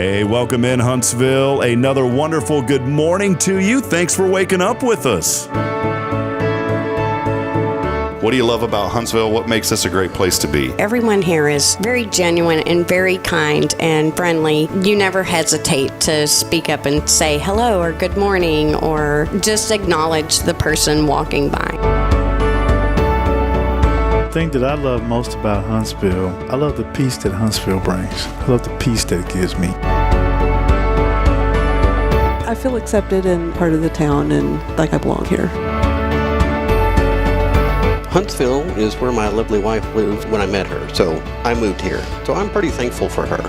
Hey, welcome in Huntsville. Another wonderful good morning to you. Thanks for waking up with us. What do you love about Huntsville? What makes this a great place to be? Everyone here is very genuine and very kind and friendly. You never hesitate to speak up and say hello or good morning or just acknowledge the person walking by. The thing that I love most about Huntsville, I love the peace that Huntsville brings. I love the peace that it gives me. I feel accepted and part of the town and like I belong here. Huntsville is where my lovely wife lived when I met her, so I moved here. So I'm pretty thankful for her.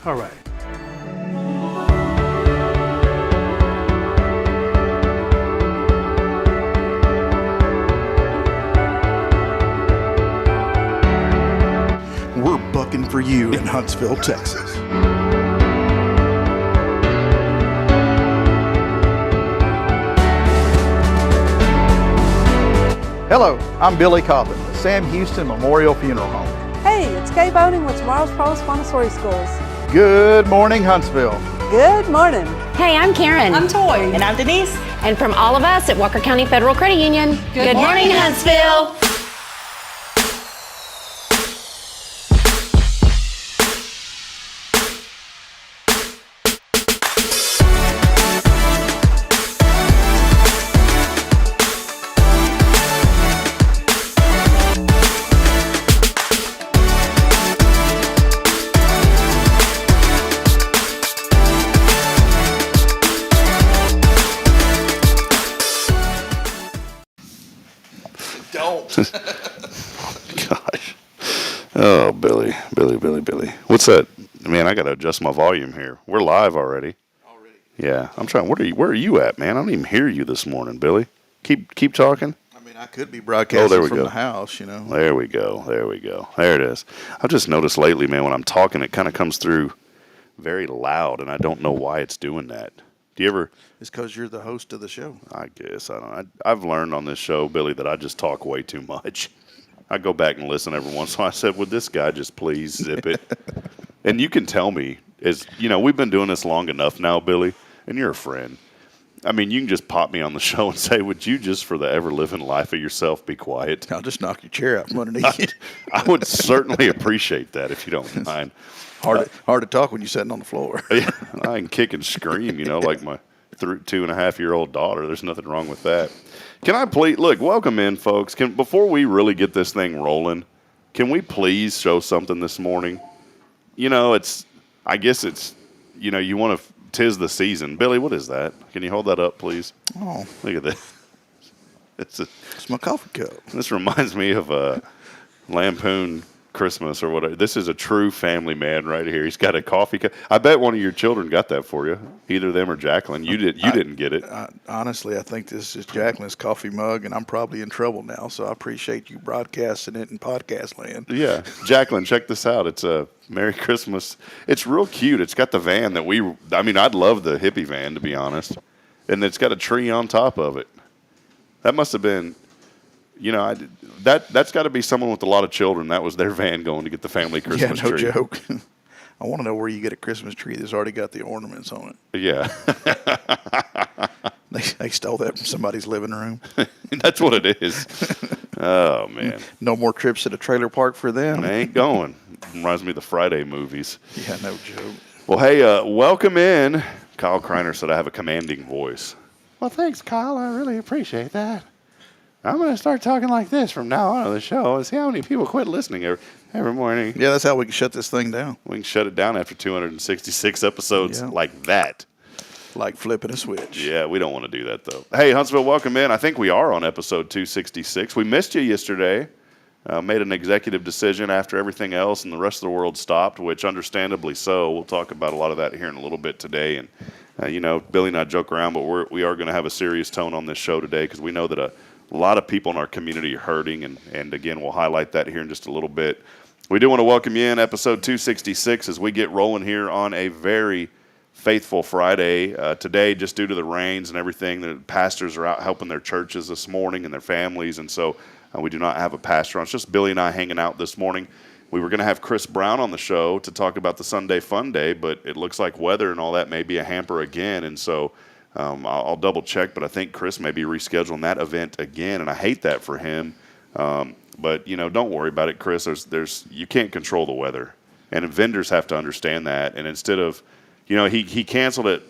All right. We're bucking for you in Huntsville, Texas. Hello, I'm Billy Cauthen, the Sam Houston Memorial Funeral Home. Hey, it's Kay Boning with Tomorrow's Provost Montessori Schools. Good morning, Huntsville. Good morning. Hey, I'm Karen. I'm Toy. And I'm Denise. And from all of us at Walker County Federal Credit Union, good morning, Huntsville. Gosh. Oh, Billy. What's that? Man, I got to adjust my volume here. We're live already. Yeah. I'm trying. Where are you at, man? I don't even hear you this morning, Billy. Keep talking. I mean, I could be broadcasting there we from go. the house, you know. There we go. There it is. I've just noticed lately, man, when I'm talking, it kind of comes through very loud, and I don't know why it's doing that. Do you ever? It's because you're the host of the show. I guess. I don't know. I've learned on this show, Billy, that I just talk way too much. I go back and listen every once in a while. I said, would this guy just please zip it? And you can tell me, we've been doing this long enough now, Billy, and you're a friend. I mean, you can just pop me on the show and say, would you just for the ever-living life of yourself be quiet? I'll just knock your chair out from underneath you. I would certainly appreciate that if you don't mind. Hard to talk when you're sitting on the floor. I can kick and scream, like my 2.5-year-old daughter. There's nothing wrong with that. Can I please look? Welcome in, folks. Before we really get this thing rolling, can we please show something this morning? I guess it's, you want to. 'Tis the season, Billy. What is that? Can you hold that up, please? Oh, look at that. It's my coffee cup. This reminds me of a Lampoon Christmas or whatever. This is a true family man right here. He's got a coffee cup. I bet one of your children got that for you. Either them or Jacqueline. You didn't get it. Honestly, I think this is Jacqueline's coffee mug, and I'm probably in trouble now. So I appreciate you broadcasting it in podcast land. Yeah, Jacqueline, check this out. It's a Merry Christmas. It's real cute. It's got the van I'd love the hippie van, to be honest, and it's got a tree on top of it. That must have been. That's got to be someone with a lot of children. That was their van going to get the family Christmas tree. Yeah, no joke. I want to know where you get a Christmas tree that's already got the ornaments on it. Yeah. They stole that from somebody's living room. That's what it is. Oh, man. No more trips to the trailer park for them. They ain't going. Reminds me of the Friday movies. Yeah, no joke. Well, hey, welcome in. Kyle Kreiner said I have a commanding voice. Well, thanks, Kyle. I really appreciate that. I'm going to start talking like this from now on the show and see how many people quit listening every morning. Yeah, that's how we can shut this thing down. We can shut it down after 266 episodes like that. Like flipping a switch. Yeah, we don't want to do that, though. Hey, Huntsville, welcome in. I think we are on episode 266. We missed you yesterday. Made an executive decision after everything else and the rest of the world stopped, which understandably so. We'll talk about a lot of that here in a little bit today. And, Billy and I joke around, but we are going to have a serious tone on this show today because we know that a lot of people in our community are hurting. And again, we'll highlight that here in just a little bit. We do want to welcome you in episode 266 as we get rolling here on a very faithful Friday. Today, just due to the rains and everything, the pastors are out helping their churches this morning and their families, and so we do not have a pastor on. It's just Billy and I hanging out this morning. We were going to have Chris Brown on the show to talk about the Sunday Fun Day, but it looks like weather and all that may be a hamper again, and so I'll double check, but I think Chris may be rescheduling that event again, and I hate that for him. But don't worry about it, Chris. There's you can't control the weather, and vendors have to understand that. And instead of he canceled it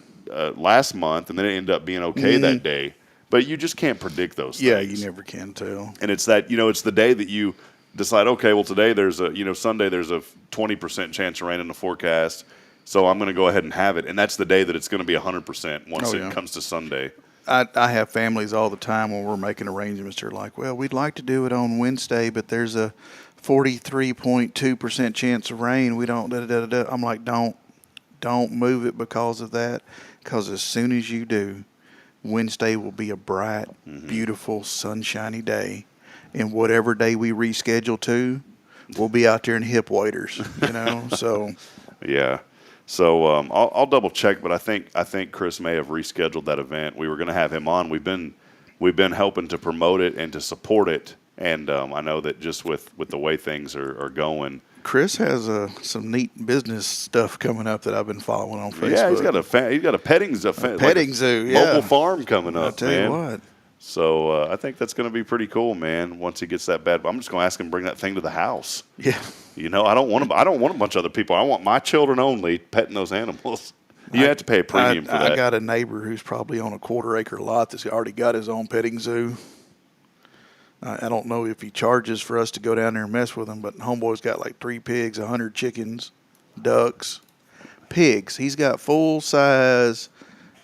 last month, and then it ended up being okay that day. But you just can't predict those things. Yeah, you never can tell. And it's that it's the day that you decide, okay, well today there's Sunday there's a 20% chance of rain in the forecast, so I'm going to go ahead and have it. And that's the day that it's going to be 100% once it comes to Sunday. I have families all the time when we're making arrangements. They're like, well, we'd like to do it on Wednesday, but there's a 43.2% chance of rain. We don't da-da-da-da. I'm like, don't move it because of that, because as soon as you do, Wednesday will be a bright, beautiful, sunshiny day. And whatever day we reschedule to, we'll be out there in hip waders, so. Yeah. So I'll double check, but I think Chris may have rescheduled that event. We were going to have him on. We've been helping to promote it and to support it, and I know that just with the way things are going. Chris has some neat business stuff coming up that I've been following on Facebook. Yeah, he's got a petting zoo, mobile farm coming up. I'll tell you what. So I think that's going to be pretty cool, man. Once he gets that bad, I'm just going to ask him to bring that thing to the house. Yeah. I don't want a bunch of other people. I want my children only petting those animals. You have to pay a premium for that. I got a neighbor who's probably on a 1/4-acre lot that's already got his own petting zoo. I don't know if he charges for us to go down there and mess with him, but homeboy's got like 3 pigs, 100 chickens, ducks, pigs. He's got full size.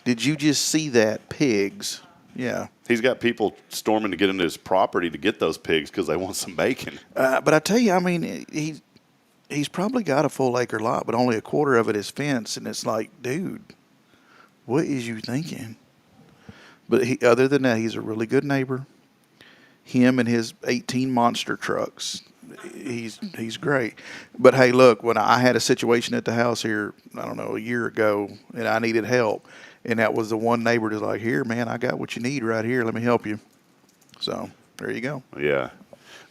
Did you just see that? Pigs. Yeah. He's got people storming to get into his property to get those pigs because they want some bacon. But I tell you, I mean, he's probably got a full acre lot, but only a 1/4 of it is fenced, and it's like, dude, what is you thinking? But other than that, he's a really good neighbor. Him and his 18 monster trucks, he's great. But hey, look, when I had a situation at the house here, I don't know, a year ago, and I needed help, and that was the one neighbor that's like, here, man, I got what you need right here. Let me help you. So there you go. Yeah.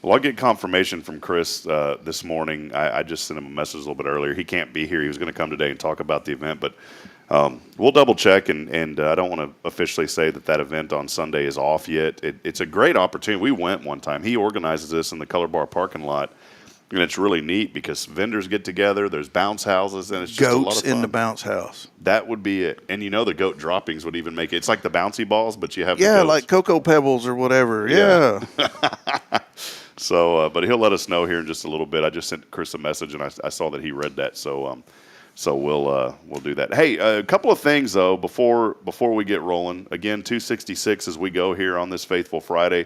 Well, I'll get confirmation from Chris this morning. I just sent him a message a little bit earlier. He can't be here. He was going to come today and talk about the event, but we'll double check, and I don't want to officially say that event on Sunday is off yet. It's a great opportunity. We went one time. He organizes this in the Color Bar parking lot, and it's really neat because vendors get together. There's bounce houses, and it's just a lot of goats fun. in the bounce house. That would be it. And the goat droppings would even make it. It's like the bouncy balls, but you have the goats. Like Cocoa Pebbles or whatever. Yeah. So, but he'll let us know here in just a little bit. I just sent Chris a message, and I saw that he read that. So we'll do that. Hey, a couple of things though before we get rolling. Again, 266 as we go here on this Faithful Friday.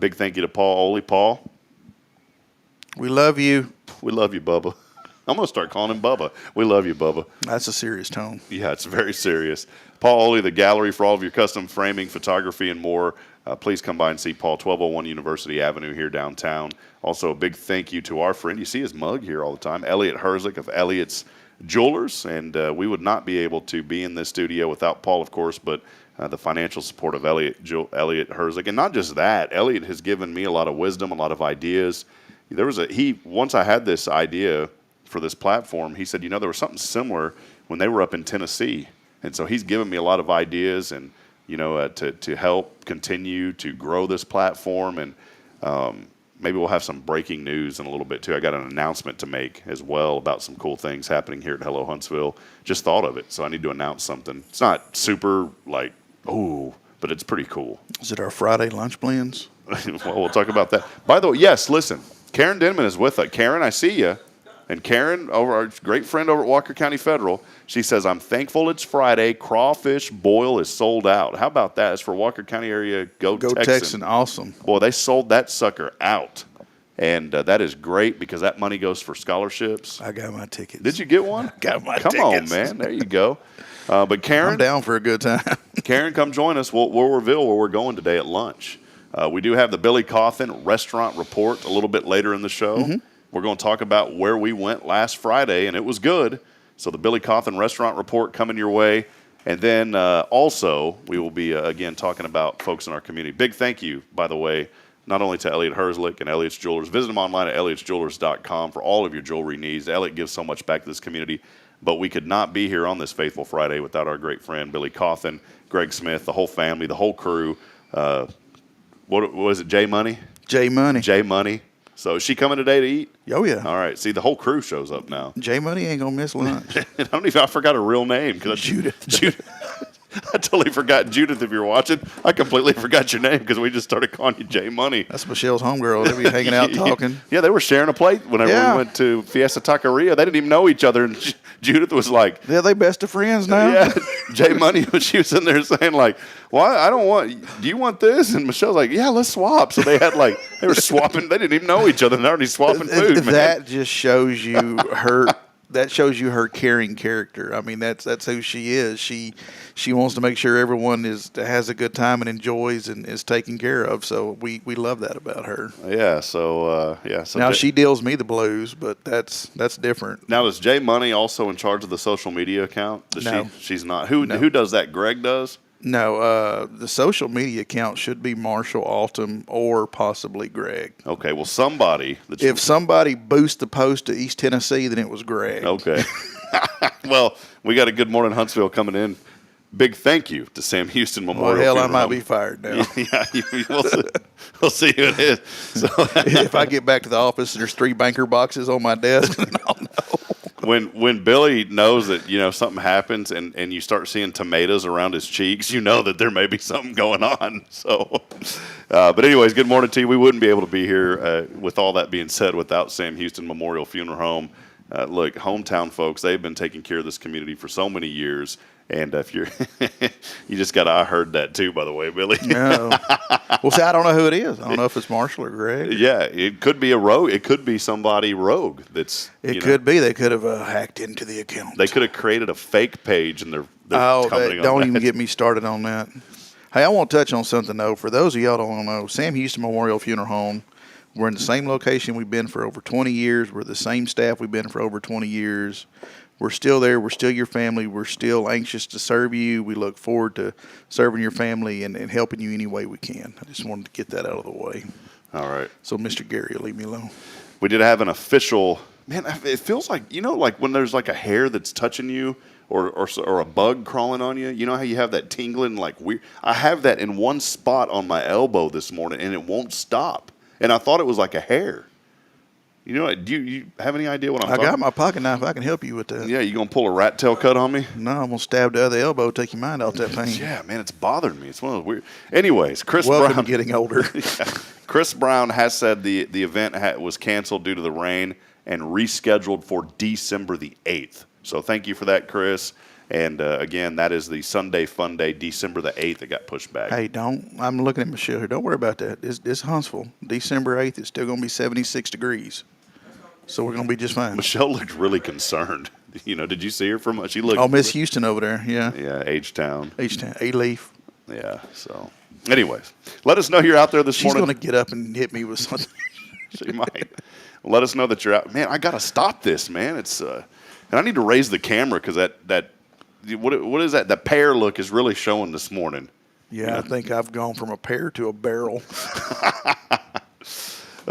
Big thank you to Paul Oley. Paul, we love you. We love you, Bubba. I'm gonna start calling him Bubba. We love you, Bubba. That's a serious tone. Yeah, it's very serious. Paul Oley, the gallery for all of your custom framing, photography, and more. Please come by and see Paul, 1201 University Avenue here downtown. Also, a big thank you to our friend. You see his mug here all the time, Elliot Herzick of Elliot's Jewelers, and we would not be able to be in this studio without Paul, of course, but the financial support of Elliot Herzick. And not just that, Elliot has given me a lot of wisdom, a lot of ideas. Once I had this idea for this platform, he said, there was something similar when they were up in Tennessee. And so he's given me a lot of ideas and, to help continue to grow this platform. And maybe we'll have some breaking news in a little bit, too. I got an announcement to make as well about some cool things happening here at Hello Huntsville. Just thought of it, so I need to announce something. It's not super, but it's pretty cool. Is it our Friday lunch blends? Well, we'll talk about that. By the way, yes, listen, Karen Denman is with us. Karen, I see you. And Karen, our great friend over at Walker County Federal, she says, I'm thankful it's Friday. Crawfish boil is sold out. How about that? It's for Walker County area. Go Texan. Awesome. Boy, they sold that sucker out. And that is great because that money goes for scholarships. I got my tickets. Did you get one? Got my Come tickets. on, man. There you go. But Karen, I'm down for a good time. Karen, come join us. We'll reveal where we're going today at lunch. We do have the Billy Cauthen restaurant report a little bit later in the show. Mm-hmm. We're going to talk about where we went last Friday, and it was good. So the Billy Cauthen restaurant report coming your way. And then also we will be, again, talking about folks in our community. Big thank you, by the way, not only to Elliot Herzlich and Elliot's Jewelers. Visit them online at elliotsjewelers.com for all of your jewelry needs. Elliot gives so much back to this community. But we could not be here on this Faithful Friday without our great friend Billy Cauthen, Greg Smith, the whole family, the whole crew. What was it, J Money? J Money. J Money. So is she coming today to eat? Oh, yeah. All right. See, the whole crew shows up now. J Money ain't going to miss lunch. I forgot her real name. Judith. I totally forgot Judith. If you're watching, I completely forgot your name because we just started calling you J Money. That's Michelle's homegirl. They be hanging out talking. Yeah, they were sharing a plate whenever we went to Fiesta Taqueria. They didn't even know each other, and Judith was like, "Yeah, they best of friends now." Yeah, J Money. She was in there saying like, "Well, I don't want. Do you want this?" And Michelle's like, "Yeah, let's swap." So they had they were swapping. They didn't even know each other. And they're already swapping food. That just shows you her. That shows you her caring character. I mean, that's who she is. She wants to make sure everyone has a good time and enjoys and is taken care of. So we love that about her. Yeah. So So now she deals me the blues, but that's different. Now is J Money also in charge of the social media account? No, she's not. Who does that? Greg does. No, the social media account should be Marshall Altum or possibly Greg. Okay, well, somebody. If somebody boosted the post to East Tennessee, then it was Greg. Okay. Well, we got a Good Morning Huntsville coming in. Big thank you to Sam Houston Memorial. Well, hell, Funeral I might Home. be fired now. We'll see who it is. So if I get back to the office and there's 3 banker boxes on my desk, then I'll know. When Billy knows that something happens and you start seeing tomatoes around his cheeks, you know that there may be something going on. So, but anyways, good morning to you. We wouldn't be able to be here with all that being said without Sam Houston Memorial Funeral Home. Look, hometown folks, they've been taking care of this community for so many years. And if you're, you just got I heard that too, by the way, Billy. No. Well, see, I don't know who it is. I don't know if it's Marshall or Greg. Yeah, it could be a rogue. It could be somebody rogue. It could be. They could have hacked into the account. They could have created a fake page and they're don't even get me started on that. Hey, I want to touch on something, though. For those of y'all who don't know, Sam Houston Memorial Funeral Home, we're in the same location we've been for over 20 years. We're the same staff we've been for over 20 years. We're still there. We're still your family. We're still anxious to serve you. We look forward to serving your family and helping you any way we can. I just wanted to get that out of the way. All right. So, Mr. Gary will leave me alone. We did have an official, man, it feels like, like when there's like a hair that's touching you or a bug crawling on you. You know how you have that tingling weird? I have that in one spot on my elbow this morning, and it won't stop. And I thought it was like a hair. Do you have any idea what I'm talking about? I got my pocket knife. I can help you with that. Yeah, you going to pull a rat tail cut on me? No, I'm going to stab the other elbow, take your mind off that pain. Yeah, man, it's bothering me. It's one of those weird. Anyways, Chris Welcome Brown. to getting older. Chris Brown has said the event was canceled due to the rain and rescheduled for December the 8th. So thank you for that, Chris. And again, that is the Sunday Fun Day, December the 8th. It got pushed back. Hey, I'm looking at Michelle here. Don't worry about that. It's Huntsville. December 8th, it's still going to be 76 degrees. So we're going to be just fine. Michelle looked really concerned. Did you see her from? She looked. Oh, Miss Houston over there. Yeah. Yeah, H-Town. H-Town. A-Leaf. Yeah. So, anyways, let us know you're out there this morning. She's going to get up and hit me with something. She might. Let us know that you're out. Man, I got to stop this, man. It's and I need to raise the camera because that what is that? The pear look is really showing this morning. Yeah, I think I've gone from a pear to a barrel.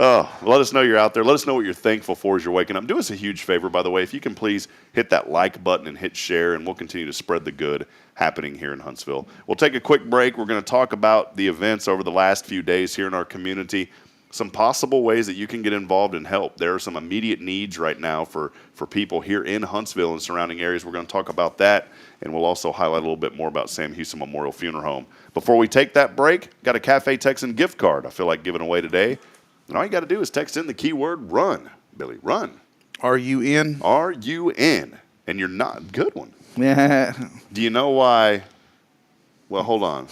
Oh, let us know you're out there. Let us know what you're thankful for as you're waking up. Do us a huge favor, by the way. If you can please hit that like button and hit share, and we'll continue to spread the good happening here in Huntsville. We'll take a quick break. We're going to talk about the events over the last few days here in our community. some possible ways that you can get involved and help. There are some immediate needs right now for people here in Huntsville and surrounding areas. We're going to talk about that, and we'll also highlight a little bit more about Sam Houston Memorial Funeral Home. Before we take that break, got a Cafe Texan gift card I feel like giving away today. And all you got to do is text in the keyword RUN. Billy, run. R-U-N? R-U-N. And you're not. Good one. Yeah. Do you know why? Well, hold on.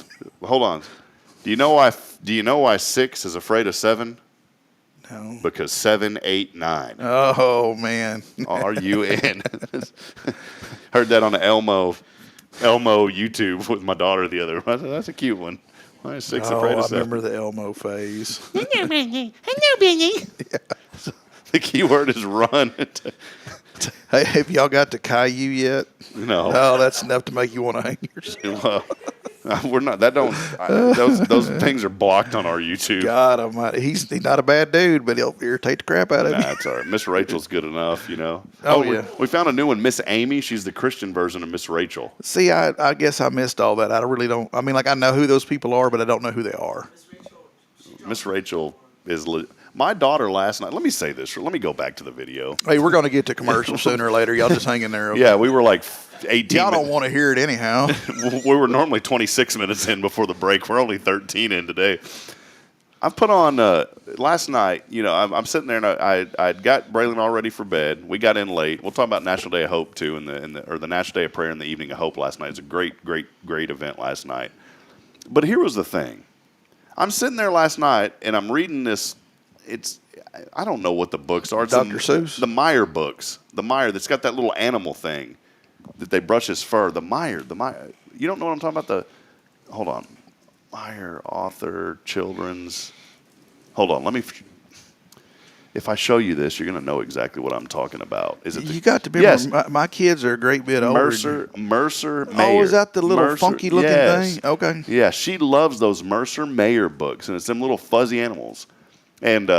Do you know why 6 is afraid of 7? No. Because 7, 8, 9. Oh, man. R-U-N. Heard that on the Elmo YouTube with my daughter the other. I said, that's a cute one. Why is 6 afraid of 7? I remember the Elmo phase. Hello, Benny. Yeah. The key word is run. Hey, have y'all got to Caillou yet? No. Oh, that's enough to make you want to hang yourself. Well, we're not. Those things are blocked on our YouTube. God Almighty, he's not a bad dude, but he'll irritate the crap out of you. Nah, it's all right. Miss Rachel's good enough, you know. Oh yeah. We found a new one, Miss Amy. She's the Christian version of Miss Rachel. See, I guess I missed all that. I really don't. I mean, like I know who those people are, but I don't know who they are. Miss Rachel is. My daughter last night. Let me say this. Let me go back to the video. Hey, we're going to get to commercial sooner or later. Y'all just hang in there. Okay? Yeah, we were like 18. Y'all don't want to hear it anyhow. We were normally 26 minutes in before the break. We're only 13 in today. I put on last night. You know, I'm sitting there and I'd got Braylon all ready for bed. We got in late. We'll talk about National Day of Hope too, or the National Day of Prayer and the Evening of Hope last night. It's a great event last night. But here was the thing. I'm sitting there last night and I'm reading this. I don't know what the books are. It's Dr. Seuss? The Meyer books. The Meyer that's got that little animal thing that they brush his fur. The Meyer. You don't know what I'm talking about? Hold on. Meyer, author, children's. Hold on. If I show you this, you're going to know exactly what I'm talking about. Is it? You got to be. Yes. My kids are a great bit older. Mercer Mayer. Oh, is that the little funky looking thing? Okay. Yeah, she loves those Mercer Mayer books, and it's them little fuzzy animals. And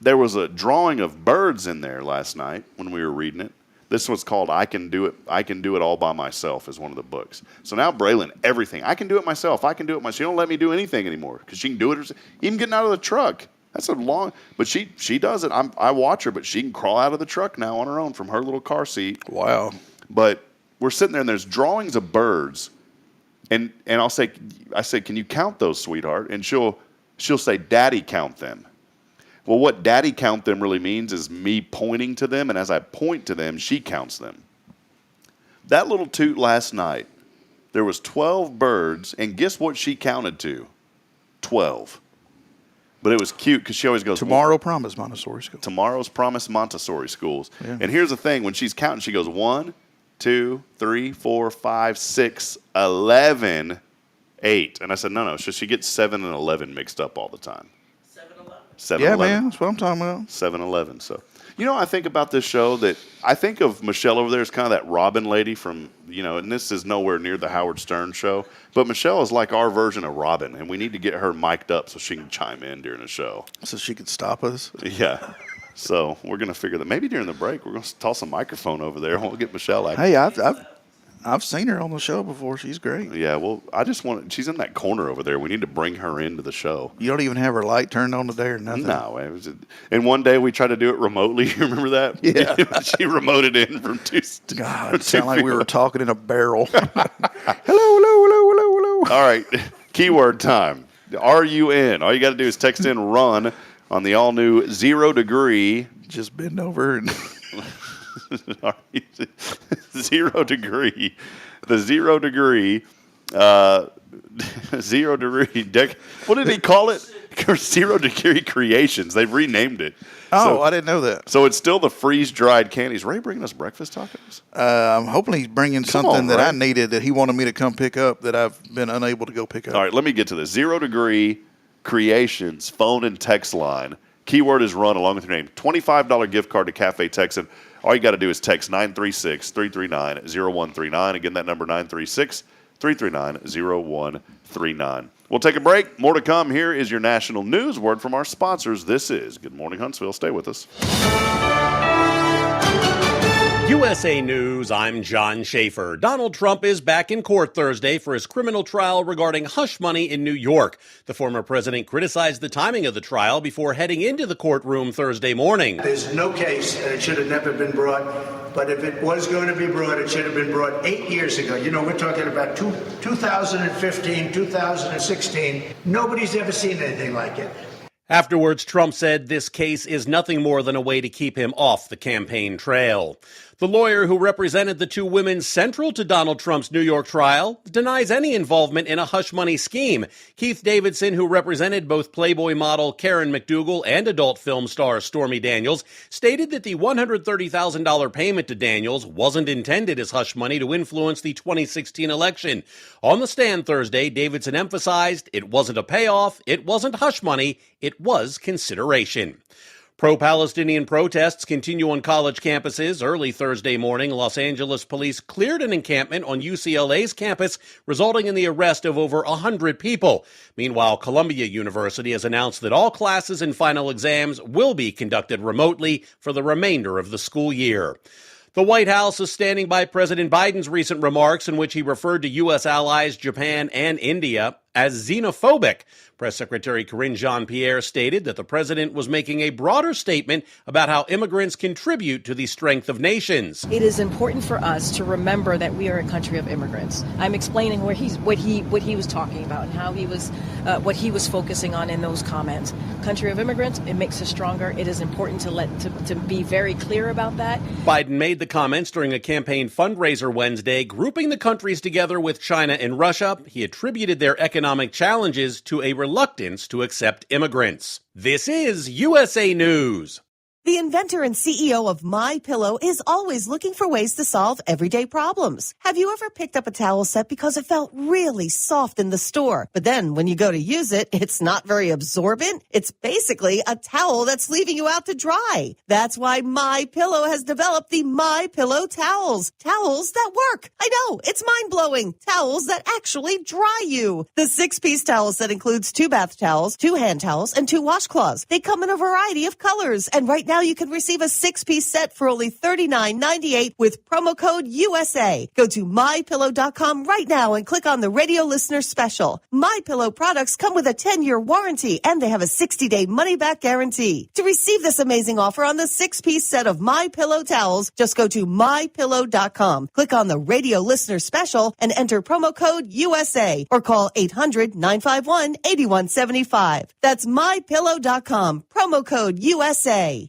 there was a drawing of birds in there last night when we were reading it. This was called I Can Do It All by Myself is one of the books. So now Braylon, everything. I can do it myself. I can do it myself. She don't let me do anything anymore because she can do it herself. Even getting out of the truck. That's a long, but she does it. I watch her, but she can crawl out of the truck now on her own from her little car seat. Wow. But we're sitting there and there's drawings of birds. And I say, can you count those, sweetheart? And she'll say, Daddy, count them. Well, what Daddy count them really means is me pointing to them, and as I point to them, she counts them. That little toot last night, there was 12 birds, and guess what she counted to? 12. But it was cute because she always goes, Tomorrow Promise Montessori School. Tomorrow's Promise Montessori Schools. Yeah. And here's the thing, when she's counting, she goes 1, 2, 3, 4, 5, 6, 11, 8. And I said, no. So she gets 7 and 11 mixed up all the time. 7-11. Yeah, man, that's what I'm talking about. 7-11. So, you know, I think about this show that I think of Michelle over there as kind of that Robin lady from, you know, and this is nowhere near the Howard Stern show, but Michelle is like our version of Robin, and we need to get her mic'd up so she can chime in during the show. So she could stop us? Yeah. So we're going to figure that. Maybe during the break, we're going to toss a microphone over there, and we'll get Michelle out. Hey, I've seen her on the show before. She's great. Yeah, well, she's in that corner over there. We need to bring her into the show. You don't even have her light turned on today or nothing? No. And one day we tried to do it remotely. You remember that? Yeah. She remoted in from two. God, it sounded like we were talking in a barrel. Hello. All right, keyword time. RUN. All you got to do is text in RUN on the all-new 0 degree. Just bend over and... 0 degree. The 0 degree. 0 degree. What did he call it? 0 degree creations. They've renamed it. Oh, I didn't know that. So it's still the freeze-dried candies. Ray bringing us breakfast tacos? I'm hoping he's bringing something that I needed that he wanted me to come pick up that I've been unable to go pick up. All right, let me get to this. 0 degree creations, phone and text line. Keyword is RUN along with your name. $25 gift card to Cafe Texan. All you got to do is text 936-339-0139. Again, that number 936-339-0139. We'll take a break. More to come. Here is your national news word from our sponsors. This is Good Morning Huntsville. Stay with us. USA News, I'm John Schaefer. Donald Trump is back in court Thursday for his criminal trial regarding hush money in New York. The former president criticized the timing of the trial before heading into the courtroom Thursday morning. There's no case, and it should have never been brought, but if it was going to be brought, it should have been brought 8 years ago. You know, we're talking about 2015, 2016. Nobody's ever seen anything like it. Afterwards, Trump said this case is nothing more than a way to keep him off the campaign trail. The lawyer who represented the two women central to Donald Trump's New York trial denies any involvement in a hush money scheme. Keith Davidson, who represented both Playboy model Karen McDougal and adult film star Stormy Daniels, stated that the $130,000 payment to Daniels wasn't intended as hush money to influence the 2016 election. On the stand Thursday, Davidson emphasized it wasn't a payoff, it wasn't hush money, it was consideration. Pro-Palestinian protests continue on college campuses. Early Thursday morning, Los Angeles police cleared an encampment on UCLA's campus, resulting in the arrest of over 100 people. Meanwhile, Columbia University has announced that all classes and final exams will be conducted remotely for the remainder of the school year. The White House is standing by President Biden's recent remarks in which he referred to U.S. allies Japan and India as xenophobic. Press Secretary Karine Jean-Pierre stated that the president was making a broader statement about how immigrants contribute to the strength of nations. It is important for us to remember that we are a country of immigrants. I'm explaining what he was talking about and how he was what he was focusing on in those comments. Country of immigrants, it makes us stronger. It is important to be very clear about that. Biden made the comments during a campaign fundraiser Wednesday, grouping the countries together with China and Russia. He attributed their economic challenges to a reluctance to accept immigrants. This is USA News. The inventor and CEO of MyPillow is always looking for ways to solve everyday problems. Have you ever picked up a towel set because it felt really soft in the store, but then when you go to use it, it's not very absorbent? It's basically a towel that's leaving you out to dry. That's why MyPillow has developed the MyPillow towels. Towels that work. I know, it's mind-blowing. Towels that actually dry you. The 6-piece towel set includes 2 bath towels, 2 hand towels, and 2 washcloths. They come in a variety of colors, and right now you can receive a 6-piece set for only $39.98 with promo code USA. Go to MyPillow.com right now and click on the radio listener special. MyPillow products come with a 10-year warranty and they have a 60-day money-back guarantee. To receive this amazing offer on the 6-piece set of MyPillow towels, just go to MyPillow.com. Click on the radio listener special and enter promo code USA or call 800-951-8175. That's MyPillow.com. Promo code USA.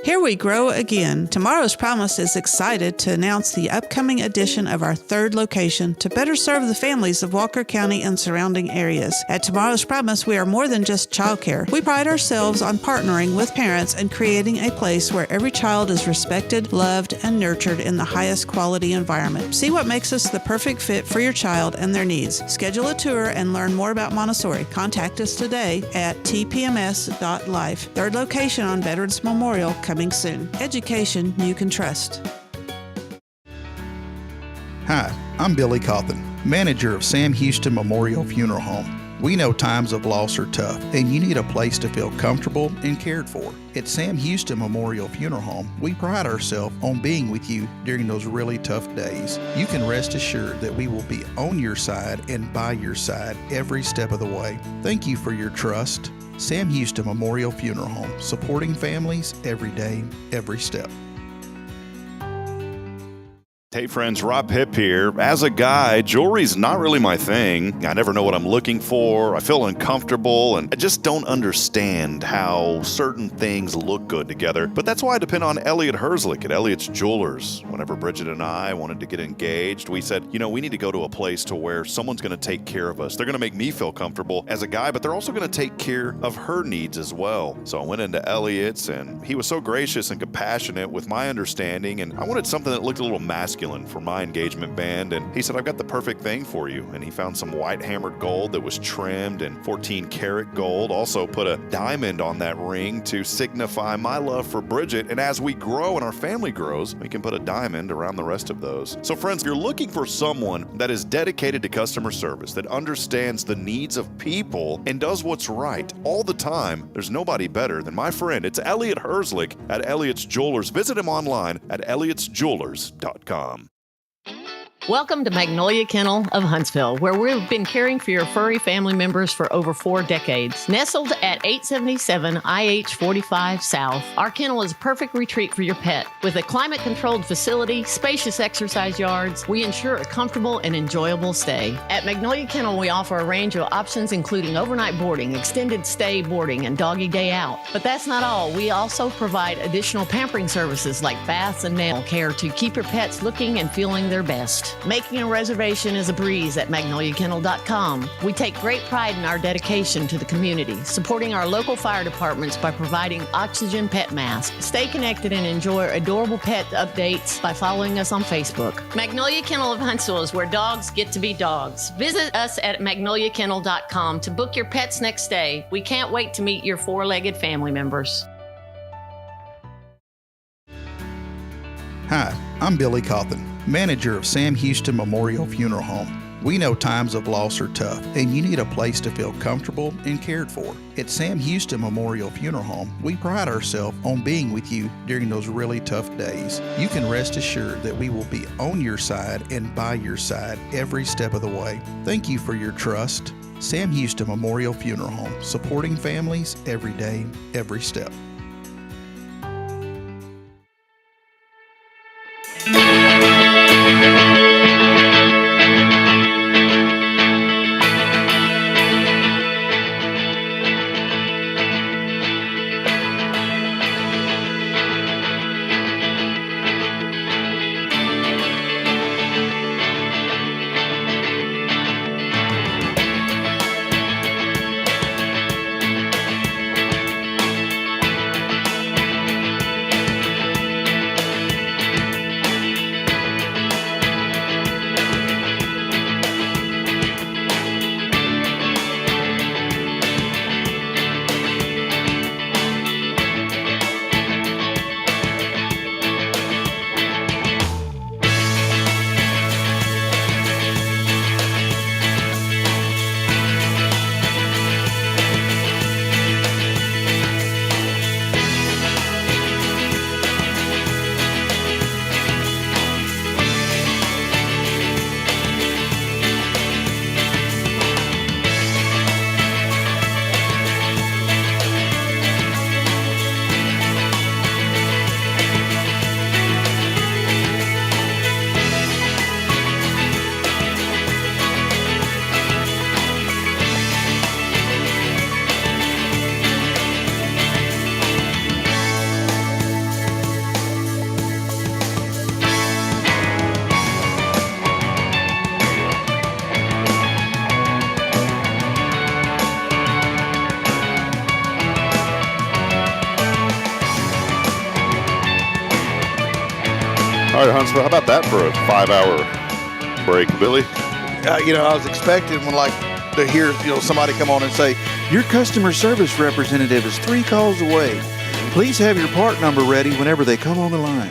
Here we grow again. Tomorrow's Promise is excited to announce the upcoming addition of our 3rd location to better serve the families of Walker County and surrounding areas. At Tomorrow's Promise, we are more than just childcare. We pride ourselves on partnering with parents and creating a place where every child is respected, loved, and nurtured in the highest quality environment. See what makes us the perfect fit for your child and their needs. Schedule a tour and learn more about Montessori. Contact us today at tpms.life. 3rd location on Veterans Memorial, coming soon. Education you can trust. Hi, I'm Billy Cauthen, manager of Sam Houston Memorial Funeral Home. We know times of loss are tough, and you need a place to feel comfortable and cared for. At Sam Houston Memorial Funeral Home, we pride ourselves on being with you during those really tough days. You can rest assured that we will be on your side and by your side every step of the way. Thank you for your trust. Sam Houston Memorial Funeral Home, supporting families every day, every step. Hey friends, Rob Hip here. As a guy, jewelry's not really my thing. I never know what I'm looking for. I feel uncomfortable, and I just don't understand how certain things look good together. But that's why I depend on Elliot Herzlich at Elliot's Jewelers. Whenever Bridget and I wanted to get engaged, we said, we need to go to a place to where someone's going to take care of us. They're going to make me feel comfortable as a guy, but they're also going to take care of her needs as well. So I went into Elliot's, and he was so gracious and compassionate with my understanding, and I wanted something that looked a little masculine masculine for my engagement band, and he said, I've got the perfect thing for you. And he found some white hammered gold that was trimmed in 14 karat gold, also put a diamond on that ring to signify my love for Bridget. And as we grow and our family grows, we can put a diamond around the rest of those. So friends, if you're looking for someone that is dedicated to customer service, that understands the needs of people and does what's right all the time, there's nobody better than my friend. It's Elliot Herzlich at Elliot's Jewelers. Visit him online at elliotsjewelers.com. Welcome to Magnolia Kennel of Huntsville, where we've been caring for your furry family members for over 4 decades. Nestled at 877 IH 45 South, our kennel is a perfect retreat for your pet. With a climate-controlled facility, spacious exercise yards, we ensure a comfortable and enjoyable stay. At Magnolia Kennel, we offer a range of options including overnight boarding, extended stay boarding, and doggy day out. But that's not all. We also provide additional pampering services like baths and nail care to keep your pets looking and feeling their best. Making a reservation is a breeze at magnoliakennel.com. We take great pride in our dedication to the community, supporting our local fire departments by providing oxygen pet masks. Stay connected and enjoy adorable pet updates by following us on Facebook. Magnolia Kennel of Huntsville is where dogs get to be dogs. Visit us at magnoliakennel.com to book your pet's next stay. We can't wait to meet your 4-legged family members. Hi, I'm Billy Cauthen, manager of Sam Houston Memorial Funeral Home. We know times of loss are tough, and you need a place to feel comfortable and cared for. At Sam Houston Memorial Funeral Home, we pride ourselves on being with you during those really tough days. You can rest assured that we will be on your side and by your side every step of the way. Thank you for your trust. Sam Houston Memorial Funeral Home, supporting families every day, every step. All right, Huntsville, how about that for a 5-hour break, Billy? I was expecting to hear somebody come on and say, your customer service representative is 3 calls away. Please have your part number ready whenever they come on the line.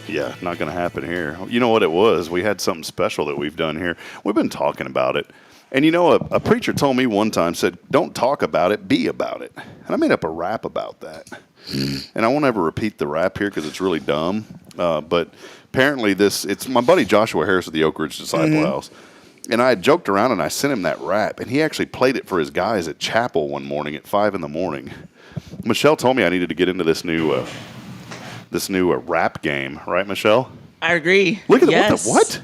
Yeah, not going to happen here. You know what it was? We had something special that we've done here. We've been talking about it. And a preacher told me one time, said, don't talk about it, be about it. And I made up a rap about that. And I won't ever repeat the rap here because it's really dumb. But apparently it's my buddy Joshua Harris of the Oak Ridge Disciple House. And I had joked around and I sent him that rap. And he actually played it for his guys at chapel one morning at 5 a.m. Michelle told me I needed to get into this new rap game. Right, Michelle? I agree. Look at what?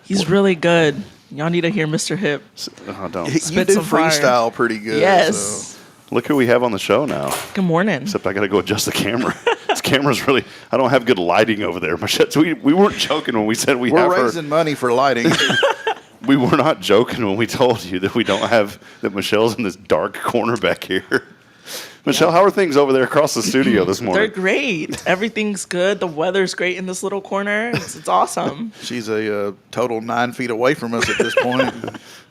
He's really good. Y'all need to hear Mr. Hip. Oh, don't. You do freestyle pretty good. Yes. So. Look who we have on the show now. Good morning. Except I got to go adjust the camera. This camera's really, I don't have good lighting over there. Michelle, we weren't joking when we said we're raising money for lighting. We were not joking when we told you that we don't have, that Michelle's in this dark corner back here. Michelle, how are things over there across the studio this They're morning? great. Everything's good. The weather's great in this little corner. It's awesome. She's a total 9 feet away from us at this point.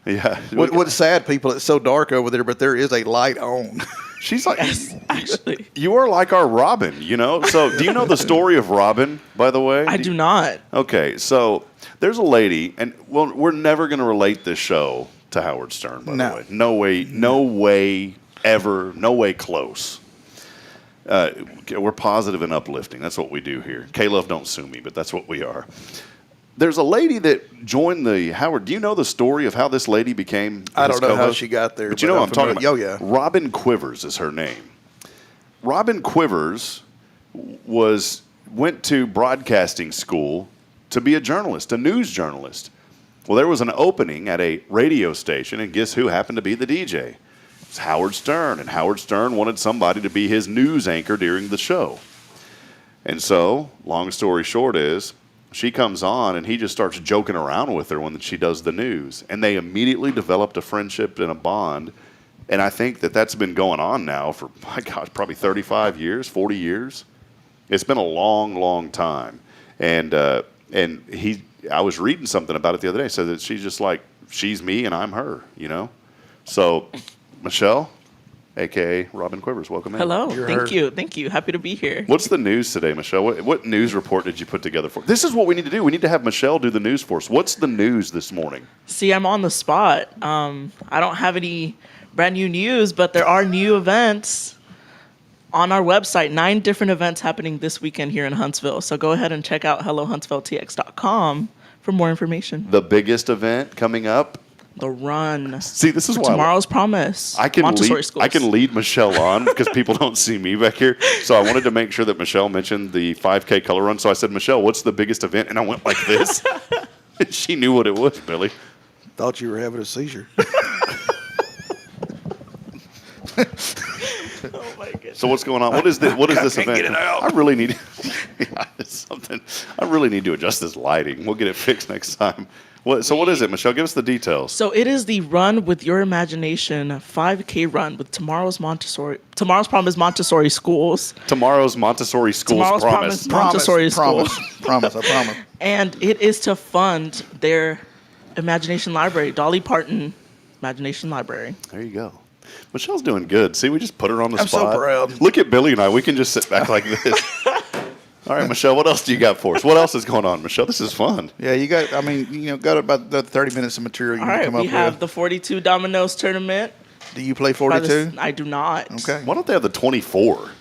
Yeah. What's sad, people, it's so dark over there, but there is a light on. She's like, Yes, actually. you are like our Robin, you know? So do you know the story of Robin, by the way? I do not. Okay, so there's a lady, and well, we're never going to relate this show to Howard Stern, by the way. No way ever, no way close. We're positive and uplifting. That's what we do here. K-Love, don't sue me, but that's what we are. There's a lady that joined the Howard. Do you know the story of how this lady became I don't know how co-host? she got there. But you know what I'm talking about. Oh, yeah. Robin Quivers is her name. Robin Quivers went to broadcasting school to be a journalist, a news journalist. Well, there was an opening at a radio station, and guess who happened to be the DJ? It's Howard Stern, and Howard Stern wanted somebody to be his news anchor during the show. And so, long story short is, she comes on, and he just starts joking around with her when she does the news. And they immediately developed a friendship and a bond. And I think that that's been going on now for, my gosh, probably 35 years, 40 years. It's been a long, long time. And I was reading something about it the other day. So that she's just like, she's me and I'm her, you know? So, Michelle, a.k.a. Robin Quivers, welcome in. Hello. Thank you. Happy to be here. What's the news today, Michelle? What news report did you put together for? This is what we need to do. We need to have Michelle do the news for us. What's the news this morning? See, I'm on the spot. I don't have any brand new news, but there are new events on our website. 9 different events happening this weekend here in Huntsville. So go ahead and check out hellohuntsvilletx.com for more information. The biggest event coming up? The run. See, this is why Tomorrow's Promise. I can Montessori schools. I can lead Michelle on because people don't see me back here. So I wanted to make sure that Michelle mentioned the 5K color run. So I said, Michelle, what's the biggest event? And I went like this. She knew what it was, Billy. Thought you were having a seizure. Oh my goodness. So what's going on? What is this event? Get it out. I really need it's something. I really need to adjust this lighting. We'll get it fixed next time. So what is it, Michelle? Give us the details. So it is the Run with Your Imagination 5K run with Tomorrow's Promise Montessori Schools. Tomorrow's Montessori Schools Tomorrow's promise. Montessori Schools. Promise, I promise. And it is to fund their Imagination Library, Dolly Parton Imagination Library. There you go. Michelle's doing good. See, we just put her on the I'm spot. so proud. Look at Billy and I. We can just sit back like this. All right, Michelle, what else do you got for us? What else is going on, Michelle? This is fun. Yeah, got about the 30 minutes of material you All can right, come up we have with. the 42 Dominoes tournament. Do you play 42? I do not. Okay. Why don't they have the 24?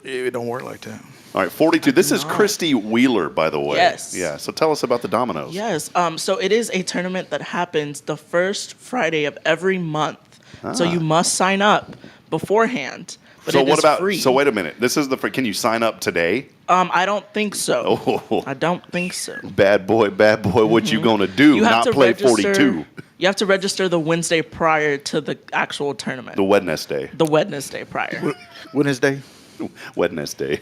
It don't work like that. All right, 42. This is Christy Wheeler, by the way. Yes. Yeah, so tell us about the dominoes. Yes. So it is a tournament that happens the first Friday of every month. So you must sign up beforehand. But So it what is about? free. So wait a minute. This is can you sign up today? I don't think so. Oh, I don't think so. bad boy. What you gonna do? You have Not to play register, 42. You have to register the Wednesday prior to the actual tournament. The Wednesday. The Wednesday prior. Wednesday? Wednesday.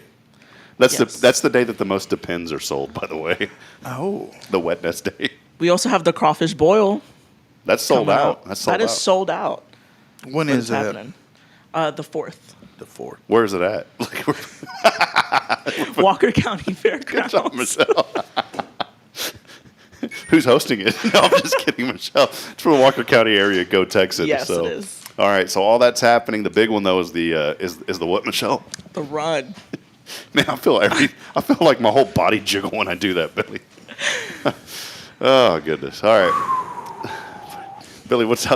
That's Yes. that's the day that the most Depends are sold, by the way. Oh. The Wednesday. We also have the crawfish boil. That's sold coming out. up. That's sold That out. is sold out. When It's is that? happening. The 4th. The 4th. Where is it at? Walker County Fairgrounds. Good job, Michelle. Who's hosting it? No, I'm just kidding, Michelle. It's from the Walker County area. Go Texas. Yes, so. it is. All right, so all that's happening. The big one though is the is the what, Michelle? The run. Man, I feel like my whole body jiggle when I do that, Billy. Oh goodness! All right, Billy, what's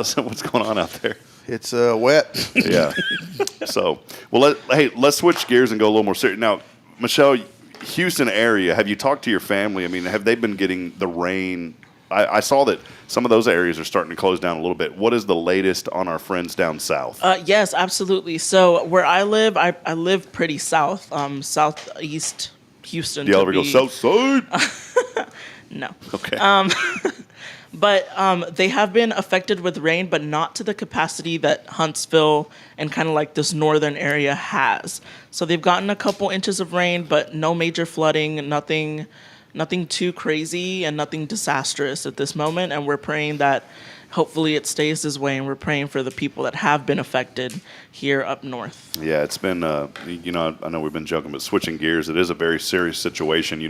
going on out there? It's wet. Yeah. So, well, let's switch gears and go a little more serious. Now, Michelle, Houston area, have you talked to your family? I mean, have they been getting the rain? I saw that some of those areas are starting to close down a little bit. What is the latest on our friends down south? Yes, absolutely. So where I live, I live pretty south, southeast Houston. Do you ever go south side? No. Okay. But they have been affected with rain, but not to the capacity that Huntsville and kind of like this northern area has. So they've gotten a couple inches of rain, but no major flooding, nothing nothing too crazy and nothing disastrous at this moment. And we're praying that hopefully it stays this way, and we're praying for the people that have been affected here up north. Yeah, it's been, I know we've been joking, but switching gears, it is a very serious situation.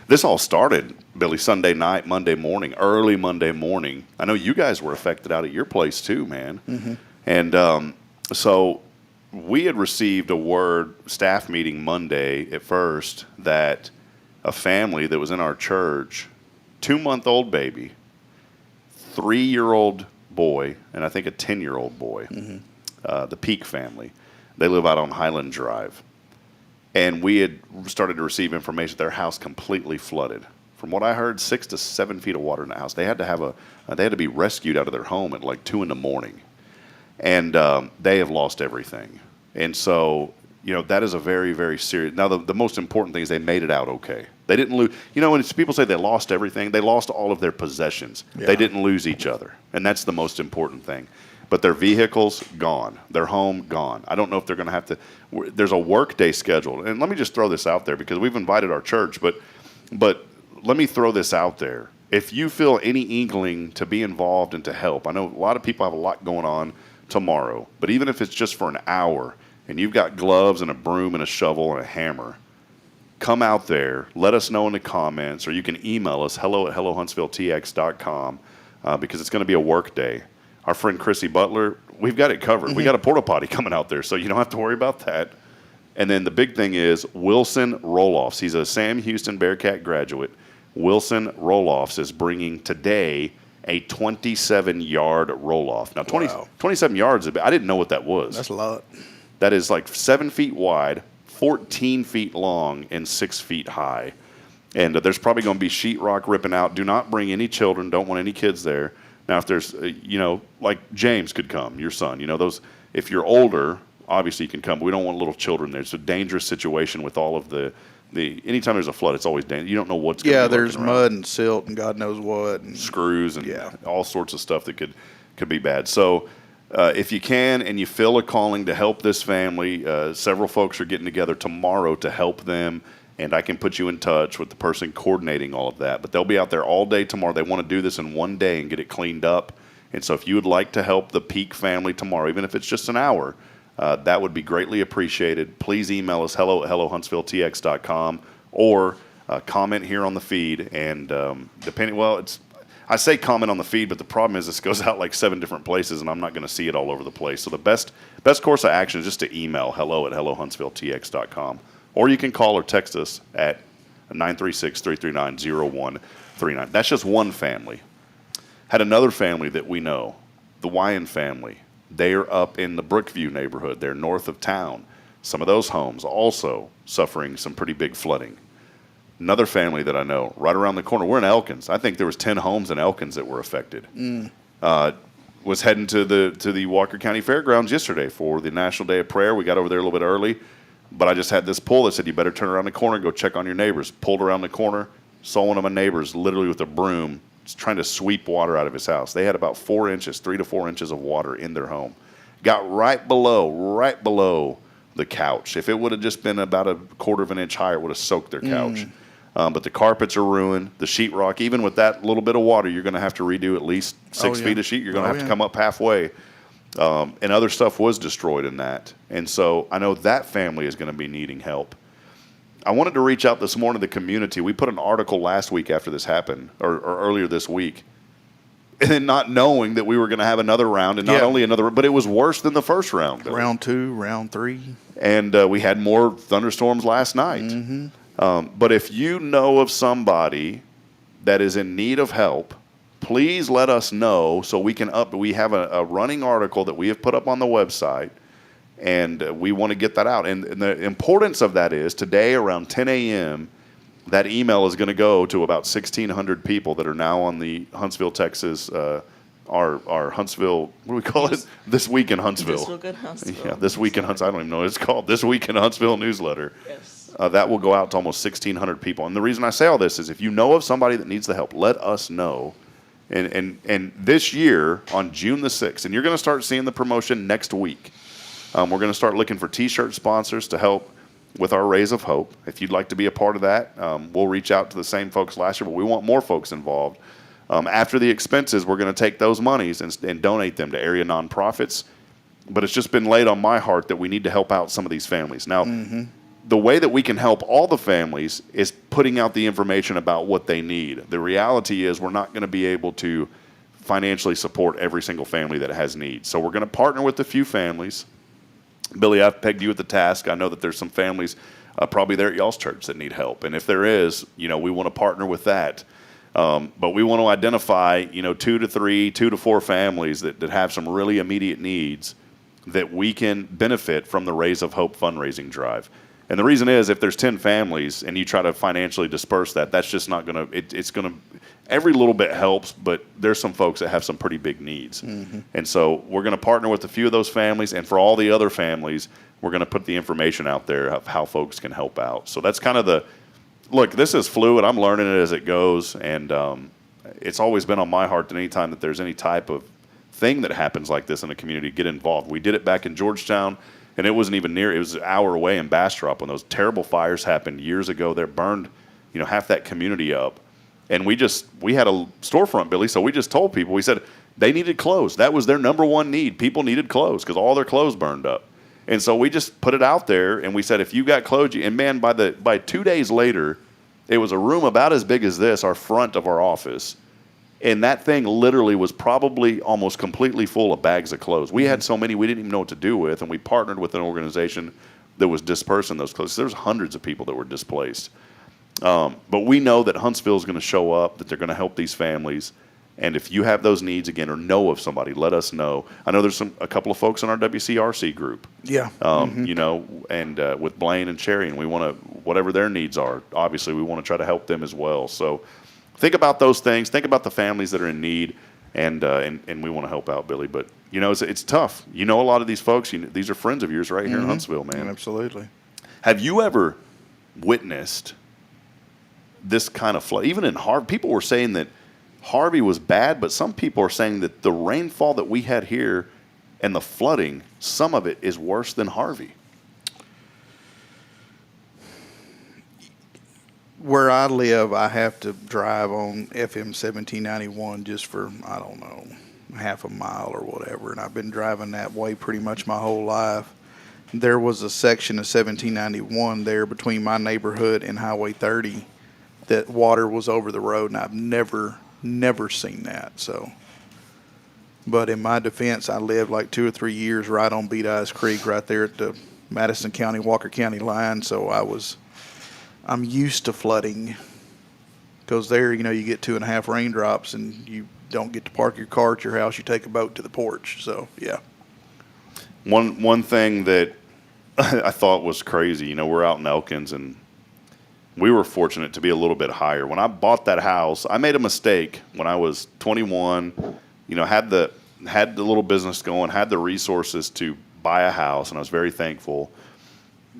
This all started, Billy, Sunday night, Monday morning, early Monday morning. I know you guys were affected out at your place too, man. Mm-hmm. And so we had received a word, staff meeting Monday at first, that a family that was in our church, 2-month-old baby, 3-year-old boy, and I think a 10-year-old boy, the Peak family. They live out on Highland Drive. And we had started to receive information their house completely flooded. From what I heard, 6 to 7 feet of water in the house. They had to be rescued out of their home at like 2 a.m. And they have lost everything. And so, that is a very, very serious. Now, the most important thing is they made it out okay. They didn't lose. When people say they lost everything, they lost all of their possessions. Yeah. They didn't lose each other. And that's the most important thing. But their vehicles, gone. Their home, gone. I don't know if they're going to have to. There's a work day scheduled. And let me just throw this out there, because we've invited our church. But let me throw this out there. If you feel any inkling to be involved and to help, I know a lot of people have a lot going on tomorrow. But even if it's just for an hour, and you've got gloves and a broom and a shovel and a hammer, come out there, let us know in the comments, or you can email us, hello@hellohuntsvilletx.com, because it's going to be a work day. Our friend Chrissy Butler, we've got it covered. We got a porta potty coming out there, so you don't have to worry about that. And then the big thing is Wilson Roll-Offs. He's a Sam Houston Bearcat graduate. Wilson Roll-Offs is bringing today a 27-yard roll-off. Now, 27 yards, I didn't know what that was. That's a lot. That is like 7 feet wide, 14 feet long, and 6 feet high. And there's probably going to be sheetrock ripping out. Do not bring any children. Don't want any kids there. Now, if there's, like James could come, your son. Those. If you're older, obviously you can come. But we don't want little children there. It's a dangerous situation with all of the anytime there's a flood, it's always dangerous. You don't know what's going to be. Yeah, there's mud and silt and God knows what. And screws and all sorts of stuff that could be bad. So if you can and you feel a calling to help this family, several folks are getting together tomorrow to help them. And I can put you in touch with the person coordinating all of that. But they'll be out there all day tomorrow. They want to do this in one day and get it cleaned up. And so if you would like to help the Peak family tomorrow, even if it's just an hour, that would be greatly appreciated. Please email us, hello@hellohuntsvilletx.com, or comment here on the feed. And I say comment on the feed, but the problem is this goes out like 7 different places, and I'm not going to see it all over the place. So the best course of action is just to email hello@hellohuntsvilletx.com. Or you can call or text us at 936-339-0139. That's just one family. Had another family that we know, the Wyan family. They are up in the Brookview neighborhood. They're north of town. Some of those homes also suffering some pretty big flooding. Another family that I know, right around the corner. We're in Elkins. I think there was 10 homes in Elkins that were affected. Was heading to the Walker County Fairgrounds yesterday for the National Day of Prayer. We got over there a little bit early. But I just had this pull that said, you better turn around the corner and go check on your neighbors. Pulled around the corner, saw one of my neighbors literally with a broom trying to sweep water out of his house. They had about 3 to 4 inches of water in their home. Got right below the couch. If it would have just been about a quarter of an inch higher, it would have soaked their couch. But the carpets are ruined. The sheetrock, even with that little bit of water, you're going to have to redo at least 6 feet of sheet. You're going to have to come up halfway. And other stuff was destroyed in that. And so I know that family is going to be needing help. I wanted to reach out this morning to the community. We put an article last week after this happened, or earlier this week, and then not knowing that we were going to have another round, and not only another, but it was worse than the first round. Round 2, round 3. And we had more thunderstorms last night. But if you know of somebody that is in need of help, please let us know so we can we have a running article that we have put up on the website, and we want to get that out. And the importance of that is today around 10 a.m., that email is going to go to about 1,600 people that are now on the Huntsville, Texas, our Huntsville, what do we call it? This Week in Huntsville. This Week in Huntsville. Yeah, This Week in Huntsville. I don't even know what it's called. This Week in Huntsville newsletter. Yes. That will go out to almost 1,600 people. And the reason I say all this is if you know of somebody that needs the help, let us know. And this year, on June the 6th, and you're going to start seeing the promotion next week, we're going to start looking for T-shirt sponsors to help with our Rays of Hope. If you'd like to be a part of that, we'll reach out to the same folks last year, but we want more folks involved. After the expenses, we're going to take those monies and donate them to area nonprofits. But it's just been laid on my heart that we need to help out some of these families. Now, the way that we can help all the families is putting out the information about what they need. The reality is we're not going to be able to financially support every single family that has needs. So we're going to partner with a few families. Billy, I've pegged you at the task. I know that there's some families probably there at y'all's church that need help. And if there is, we want to partner with that. But we want to identify, 2 to 4 families that have some really immediate needs that we can benefit from the Rays of Hope fundraising drive. And the reason is, if there's 10 families and you try to financially disperse that, that's just not going to, it's going to, every little bit helps, but there's some folks that have some pretty big needs. And so we're going to partner with a few of those families, and for all the other families, we're going to put the information out there of how folks can help out. So that's kind of look, this is fluid. I'm learning it as it goes, and it's always been on my heart that anytime that there's any type of thing that happens like this in a community, get involved. We did it back in Georgetown. And it wasn't even near. It was an hour away in Bastrop when those terrible fires happened years ago. That burned, half that community up. And we had a storefront, Billy. So we just told people. We said they needed clothes. That was their number one need. People needed clothes because all their clothes burned up. And so we just put it out there, and we said, if you got clothes, and man, by 2 days later, it was a room about as big as this, our front of our office. And that thing literally was probably almost completely full of bags of clothes. We had so many we didn't even know what to do with, and we partnered with an organization that was dispersing those clothes. There's hundreds of people that were displaced. But we know that Huntsville is going to show up, that they're going to help these families. And if you have those needs, again, or know of somebody, let us know. I know there's a couple of folks in our WCRC group. Yeah. And with Blaine and Cherry, and we want to, whatever their needs are, obviously we want to try to help them as well. So think about those things. Think about the families that are in need, and we want to help out, Billy. But, it's tough. A lot of these folks, these are friends of yours right here in Huntsville, man. Absolutely. Have you ever witnessed this kind of flood? Even in Harvey, people were saying that Harvey was bad, but some people are saying that the rainfall that we had here and the flooding, some of it is worse than Harvey. Where I live, I have to drive on FM 1791 just for, I don't know, half a mile or whatever. And I've been driving that way pretty much my whole life. There was a section of 1791 there between my neighborhood and Highway 30 that water was over the road, and I've never seen that. So, but in my defense, I lived like 2 or 3 years right on Beat Eyes Creek, right there at the Madison County, Walker County line. So I'm used to flooding, because there, you get 2.5 raindrops and you don't get to park your car at your house. You take a boat to the porch. So, yeah. One thing that I thought was crazy, we're out in Elkins, and we were fortunate to be a little bit higher. When I bought that house, I made a mistake when I was 21, had the little business going, had the resources to buy a house, and I was very thankful,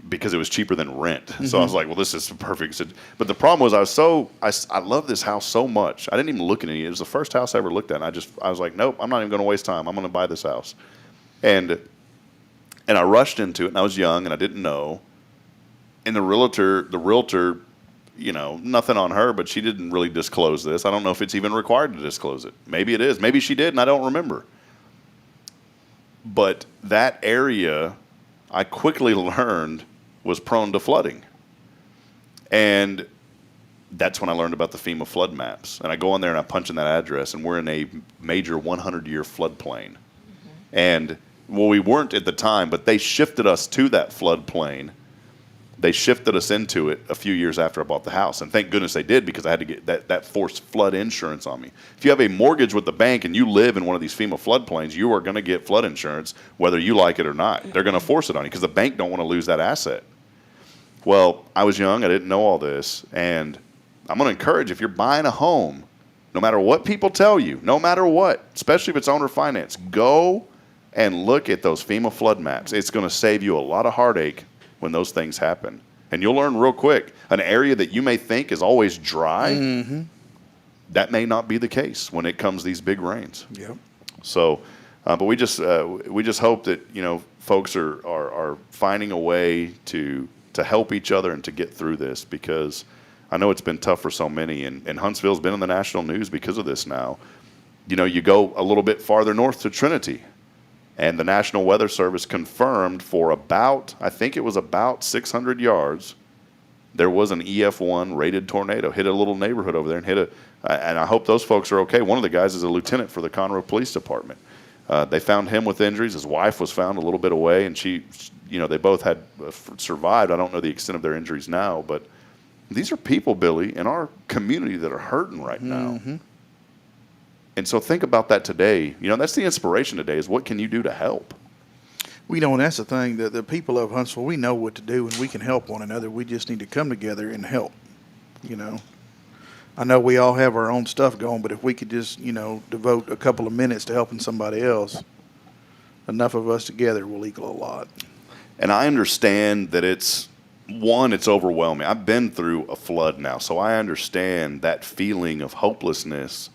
because it was cheaper than rent. So I was like, well, this is perfect. But the problem was I love this house so much. I didn't even look at it. It was the first house I ever looked at. And I was like, nope, I'm not even going to waste time. I'm going to buy this house. And I rushed into it, and I was young, and I didn't know. And the realtor, nothing on her, but she didn't really disclose this. I don't know if it's even required to disclose it. Maybe it is. Maybe she did, and I don't remember. But that area, I quickly learned, was prone to flooding. And that's when I learned about the FEMA flood maps. And I go in there and I punch in that address, and we're in a major 100-year floodplain. And, well, we weren't at the time, but they shifted us to that floodplain. They shifted us into it a few years after I bought the house. And thank goodness they did, because I had to get that forced flood insurance on me. If you have a mortgage with the bank and you live in one of these FEMA floodplains, you are going to get flood insurance whether you like it or not. They're going to force it on you because the bank don't want to lose that asset. Well, I was young. I didn't know all this. And I'm going to encourage, if you're buying a home, no matter what people tell you, no matter what, especially if it's owner finance, go and look at those FEMA flood maps. It's going to save you a lot of heartache when those things happen. And you'll learn real quick, an area that you may think is always dry, that may not be the case when it comes these big rains. Yep. So, but we just hope that, folks are finding a way to to help each other and to get through this, because I know it's been tough for so many, and Huntsville's been in the national news because of this now. You know, you go a little bit farther north to Trinity, and the National Weather Service confirmed for about, I think it was about 600 yards, there was an EF1 rated tornado, hit a little neighborhood over there and and I hope those folks are okay. One of the guys is a lieutenant for the Conroe Police Department. They found him with injuries. His wife was found a little bit away, and they both had survived. I don't know the extent of their injuries now, but these are people, Billy, in our community that are hurting right now. Mm-hmm. And so think about that today. You know, that's the inspiration today, is what can you do to help? And that's the thing, that the people of Huntsville, we know what to do, and we can help one another. We just need to come together and help, I know we all have our own stuff going, but if we could just, devote a couple of minutes to helping somebody else, enough of us together will equal a lot. And I understand that it's overwhelming. I've been through a flood now, so I understand that feeling of hopelessness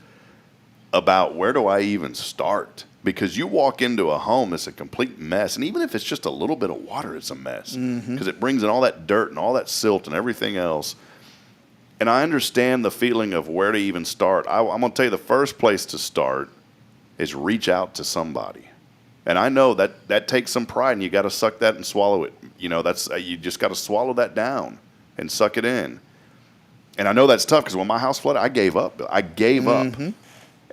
about where do I even start? Because you walk into a home, it's a complete mess. And even if it's just a little bit of water, it's a mess. Because it brings in all that dirt and all that silt and everything else. And I understand the feeling of where to even start. I'm going to tell you, the first place to start is reach out to somebody. And I know that takes some pride, and you got to suck that and swallow it. You just got to swallow that down and suck it in. And I know that's tough, because when my house flooded, I gave up. Up.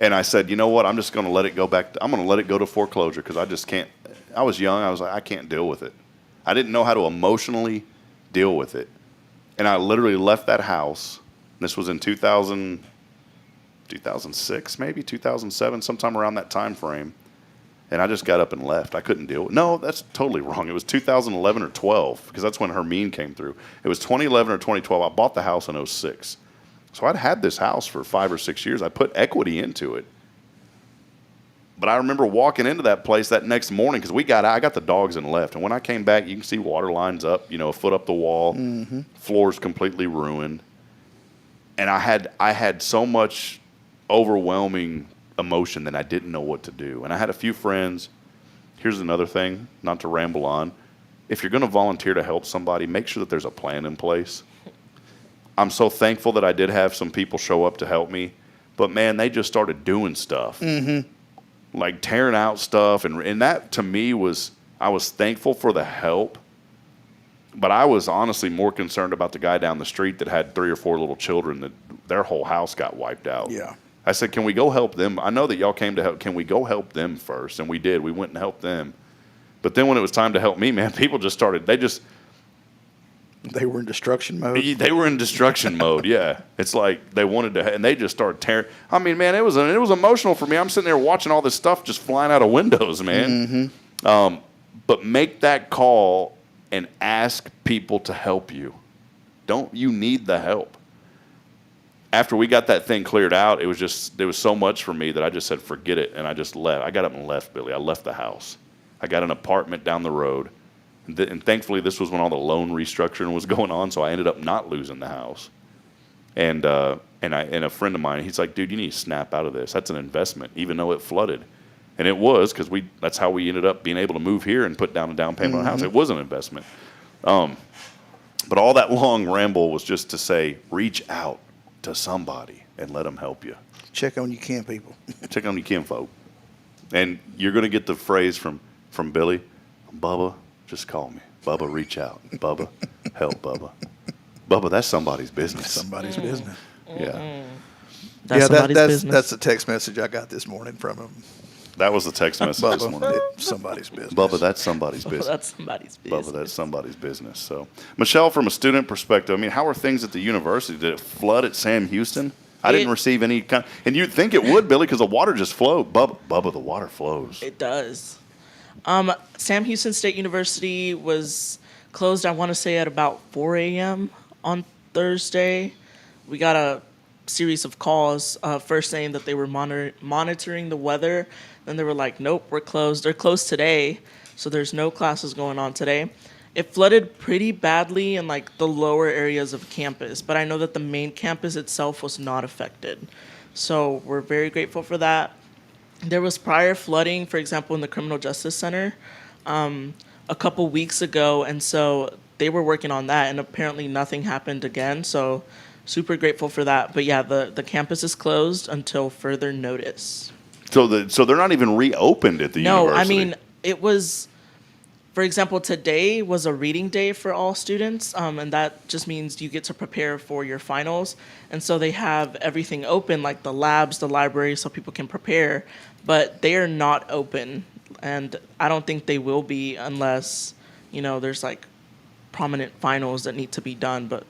And I said, you know what? I'm just going to let it go back. I'm going to let it go to foreclosure, because I just can't. I was young. I was like, I can't deal with it. I didn't know how to emotionally deal with it. And I literally left that house. This was in 2006, maybe 2007, sometime around that time frame. And I just got up and left. I couldn't deal with it. No, that's totally wrong. It was 2011 or 12, because that's when Hermine came through. It was 2011 or 2012. I bought the house in 2006. So I'd had this house for 5 or 6 years. I put equity into it. But I remember walking into that place that next morning, because I got the dogs and left. And when I came back, you can see water lines up, a foot up the wall. Floor's completely ruined. And I had so much overwhelming emotion that I didn't know what to do. And I had a few friends. Here's another thing, not to ramble on. If you're going to volunteer to help somebody, make sure that there's a plan in place. I'm so thankful that I did have some people show up to help me. But, man, they just started doing stuff. Like tearing out stuff. And that, to me, I was thankful for the help. But I was honestly more concerned about the guy down the street that had 3 or 4 little children that their whole house got wiped out. Yeah. I said, can we go help them? I know that y'all came to help. Can we go help them first? And we did. We went and helped them. But then when it was time to help me, man, people just started. They were in destruction mode. They were in destruction mode, yeah. It's like they wanted to, and they just started tearing. I mean, man, it was emotional for me. I'm sitting there watching all this stuff just flying out of windows, man. But make that call and ask people to help you. Don't you need the help? After we got that thing cleared out, there was so much for me that I just said, forget it, and I just left. I got up and left, Billy. I left the house. I got an apartment down the road. And thankfully, this was when all the loan restructuring was going on, so I ended up not losing the house. And a friend of mine, he's like, dude, you need to snap out of this. That's an investment, even though it flooded. And it was, because that's how we ended up being able to move here and put down a down payment on a house. It was an investment. But all that long ramble was just to say, reach out to somebody and let them help you. Check on your kin people. Check on your kinfolk. And you're going to get the phrase from Billy, Bubba, just call me. Bubba, reach out. Bubba, help Bubba. Bubba, that's somebody's business. Somebody's business. Yeah. That's that's the text message I got this morning from him. That was the text message this morning. Somebody's business. Bubba, that's somebody's business. That's somebody's business. Bubba, that's somebody's business. So, Michelle, from a student perspective, I mean, how are things at the university? Did it flood at Sam Houston? I didn't receive any kind. And you'd think it would, Billy, because the water just flowed. Bubba, the water flows. It does. Sam Houston State University was closed, I want to say, at about 4 a.m. on Thursday. We got a series of calls, first saying that they were monitoring the weather. Then they were like, nope, we're closed. They're closed today, so there's no classes going on today. It flooded pretty badly in like the lower areas of campus, but I know that the main campus itself was not affected. So we're very grateful for that. There was prior flooding, for example, in the Criminal Justice Center a couple weeks ago, and so they were working on that, and apparently nothing happened again. So super grateful for that. But yeah, the campus is closed until further notice. So they're not even reopened at the university. No, I mean, it was, for example, today was a reading day for all students, and that just means you get to prepare for your finals. And so they have everything open, like the labs, the library, so people can prepare, but they are not open. And I don't think they will be unless, there's like prominent finals that need to be done, but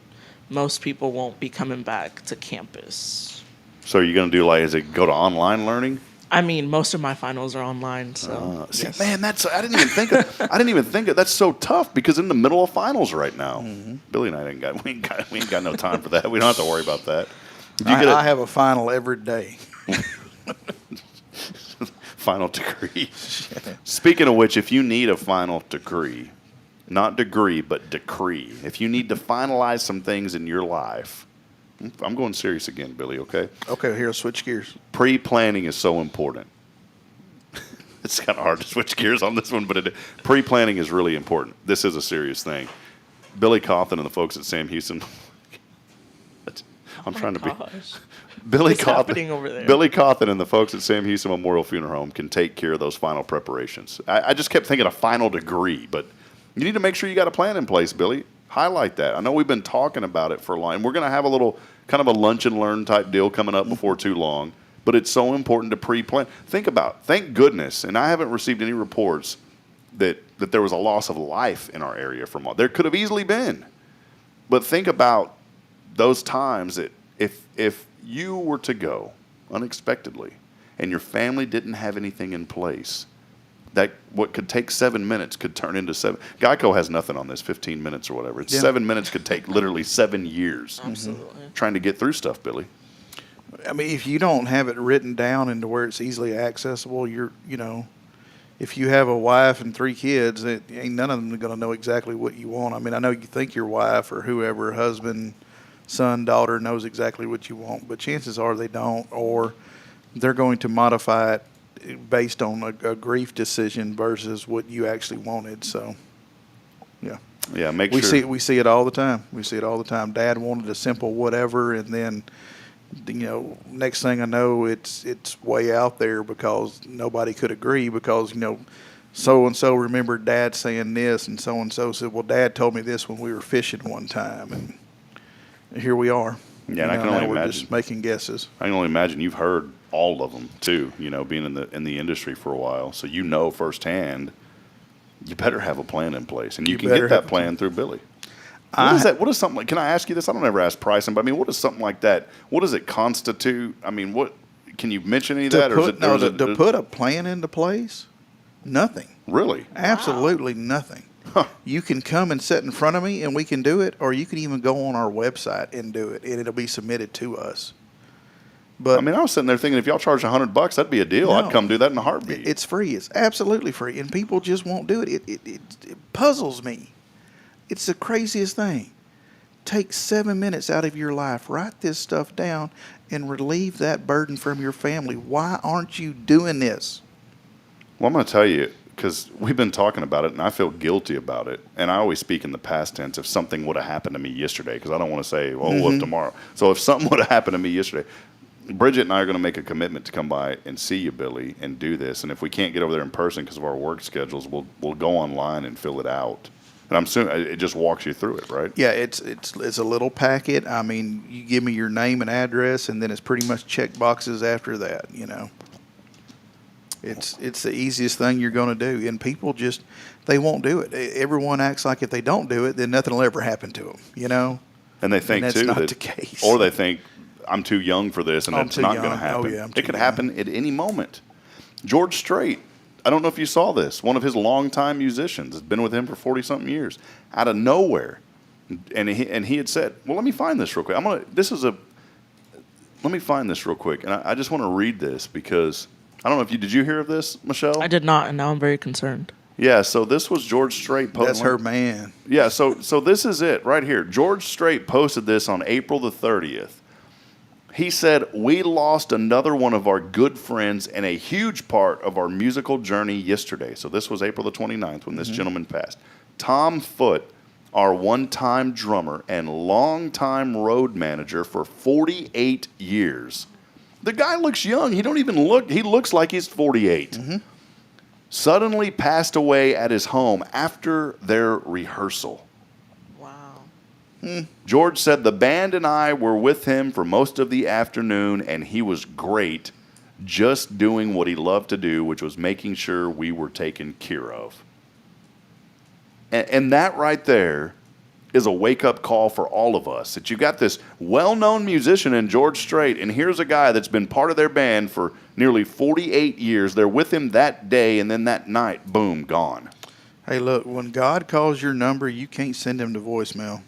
most people won't be coming back to campus. So are you going to do is it go to online learning? I mean, most of my finals are online, so. Yes. Man, I didn't even think of that's so tough because in the middle of finals right now. Mm-hmm. Billy and I we ain't got no time for that. We don't have to worry about that. I have a final every day. Final degree. Speaking of which, if you need a final degree, not degree, but decree, if you need to finalize some things in your life, I'm going serious again, Billy, okay? Okay, here, switch gears. Pre-planning is so important. It's kind of hard to switch gears on this one, but pre-planning is really important. This is a serious thing. Billy Cauthen and the folks at Sam Houston. I'm trying to be. Billy Cauthen and the folks at Sam Houston Memorial Funeral Home can take care of those final preparations. I just kept thinking a final degree, but you need to make sure you got a plan in place, Billy. Highlight that. I know we've been talking about it for a long time. We're going to have a little kind of a lunch and learn type deal coming up before too long, but it's so important to pre-plan. Thank goodness, and I haven't received any reports that there was a loss of life in our area from all. There could have easily been. But think about those times that if you were to go unexpectedly and your family didn't have anything in place, that what could take 7 minutes could turn into 7. Geico has nothing on this, 15 minutes or whatever. 7 minutes could take literally 7 years. Absolutely. Trying to get through stuff, Billy. I mean, if you don't have it written down into where it's easily accessible, if you have a wife and 3 kids, ain't none of them going to know exactly what you want. I mean, I know you think your wife or whoever, husband, son, daughter, knows exactly what you want, but chances are they don't, or they're going to modify it based on a grief decision versus what you actually wanted. So, yeah. Yeah, We see it all the time. Dad wanted a simple whatever, and then, next thing I know, it's way out there because nobody could agree because, so-and-so remembered Dad saying this, and so-and-so said, well, Dad told me this when we were fishing one time, and here we are. Yeah, and I can only imagine. We're just making guesses. I can only imagine you've heard all of them too. Being in the industry for a while, so firsthand. You better have a plan in place, and you can get that plan through Billy. What is that? What is something like? Can I ask you this? I don't ever ask pricing, but I mean, what is something like that? What does it constitute? I mean, what can you mention any of that? To put a plan into place, nothing. Really? Absolutely nothing. Huh. You can come and sit in front of me and we can do it, or you can even go on our website and do it, and it'll be submitted to us. But I mean, I was sitting there thinking if y'all charge $100, that'd be a deal. I'd come do that in a heartbeat. It's free. It's absolutely free, and people just won't do it. It puzzles me. It's the craziest thing. Take 7 minutes out of your life, write this stuff down, and relieve that burden from your family. Why aren't you doing this? Well, I'm going to tell you, because we've been talking about it, and I feel guilty about it. And I always speak in the past tense if something would have happened to me yesterday, because I don't want to say, well, if tomorrow. So if something would have happened to me yesterday, Bridget and I are going to make a commitment to come by and see you, Billy, and do this. And if we can't get over there in person because of our work schedules, we'll go online and fill it out. And I'm assuming it just walks you through it, right? Yeah, it's a little packet. I mean, you give me your name and address, and then it's pretty much check boxes after that. It's the easiest thing you're going to do, and people just they won't do it. Everyone acts like if they don't do it, then nothing will ever happen to them. And they think and too that's not that, the case. or they think I'm too young for this, and it's not going to happen. Oh, yeah, it could happen at any moment. George Strait. I don't know if you saw this. One of his longtime musicians has been with him for 40-something years. Out of nowhere, and he had said, "Well, let me find this real quick. Let me find this real quick." And I just want to read this because I don't know if did you hear of this, Michelle? I did not, and now I'm very concerned. Yeah. So this was George Strait. That's her man. Yeah. So this is it right here. George Strait posted this on April the 30th. He said, "We lost another one of our good friends and a huge part of our musical journey yesterday." So this was April the 29th when this gentleman passed. Tom Foote our one-time drummer and long-time road manager for 48 years. The guy looks young. He looks like he's 48. Mm-hmm. Suddenly passed away at his home after their rehearsal. George said the band and I were with him for most of the afternoon, and he was great, just doing what he loved to do, which was making sure we were taken care of. And that right there is a wake-up call for all of us, that you got this well-known musician in George Strait, and here's a guy that's been part of their band for nearly 48 years. They're with him that day, and then that night, boom, gone. Hey, look, when God calls your number, you can't send him to voicemail.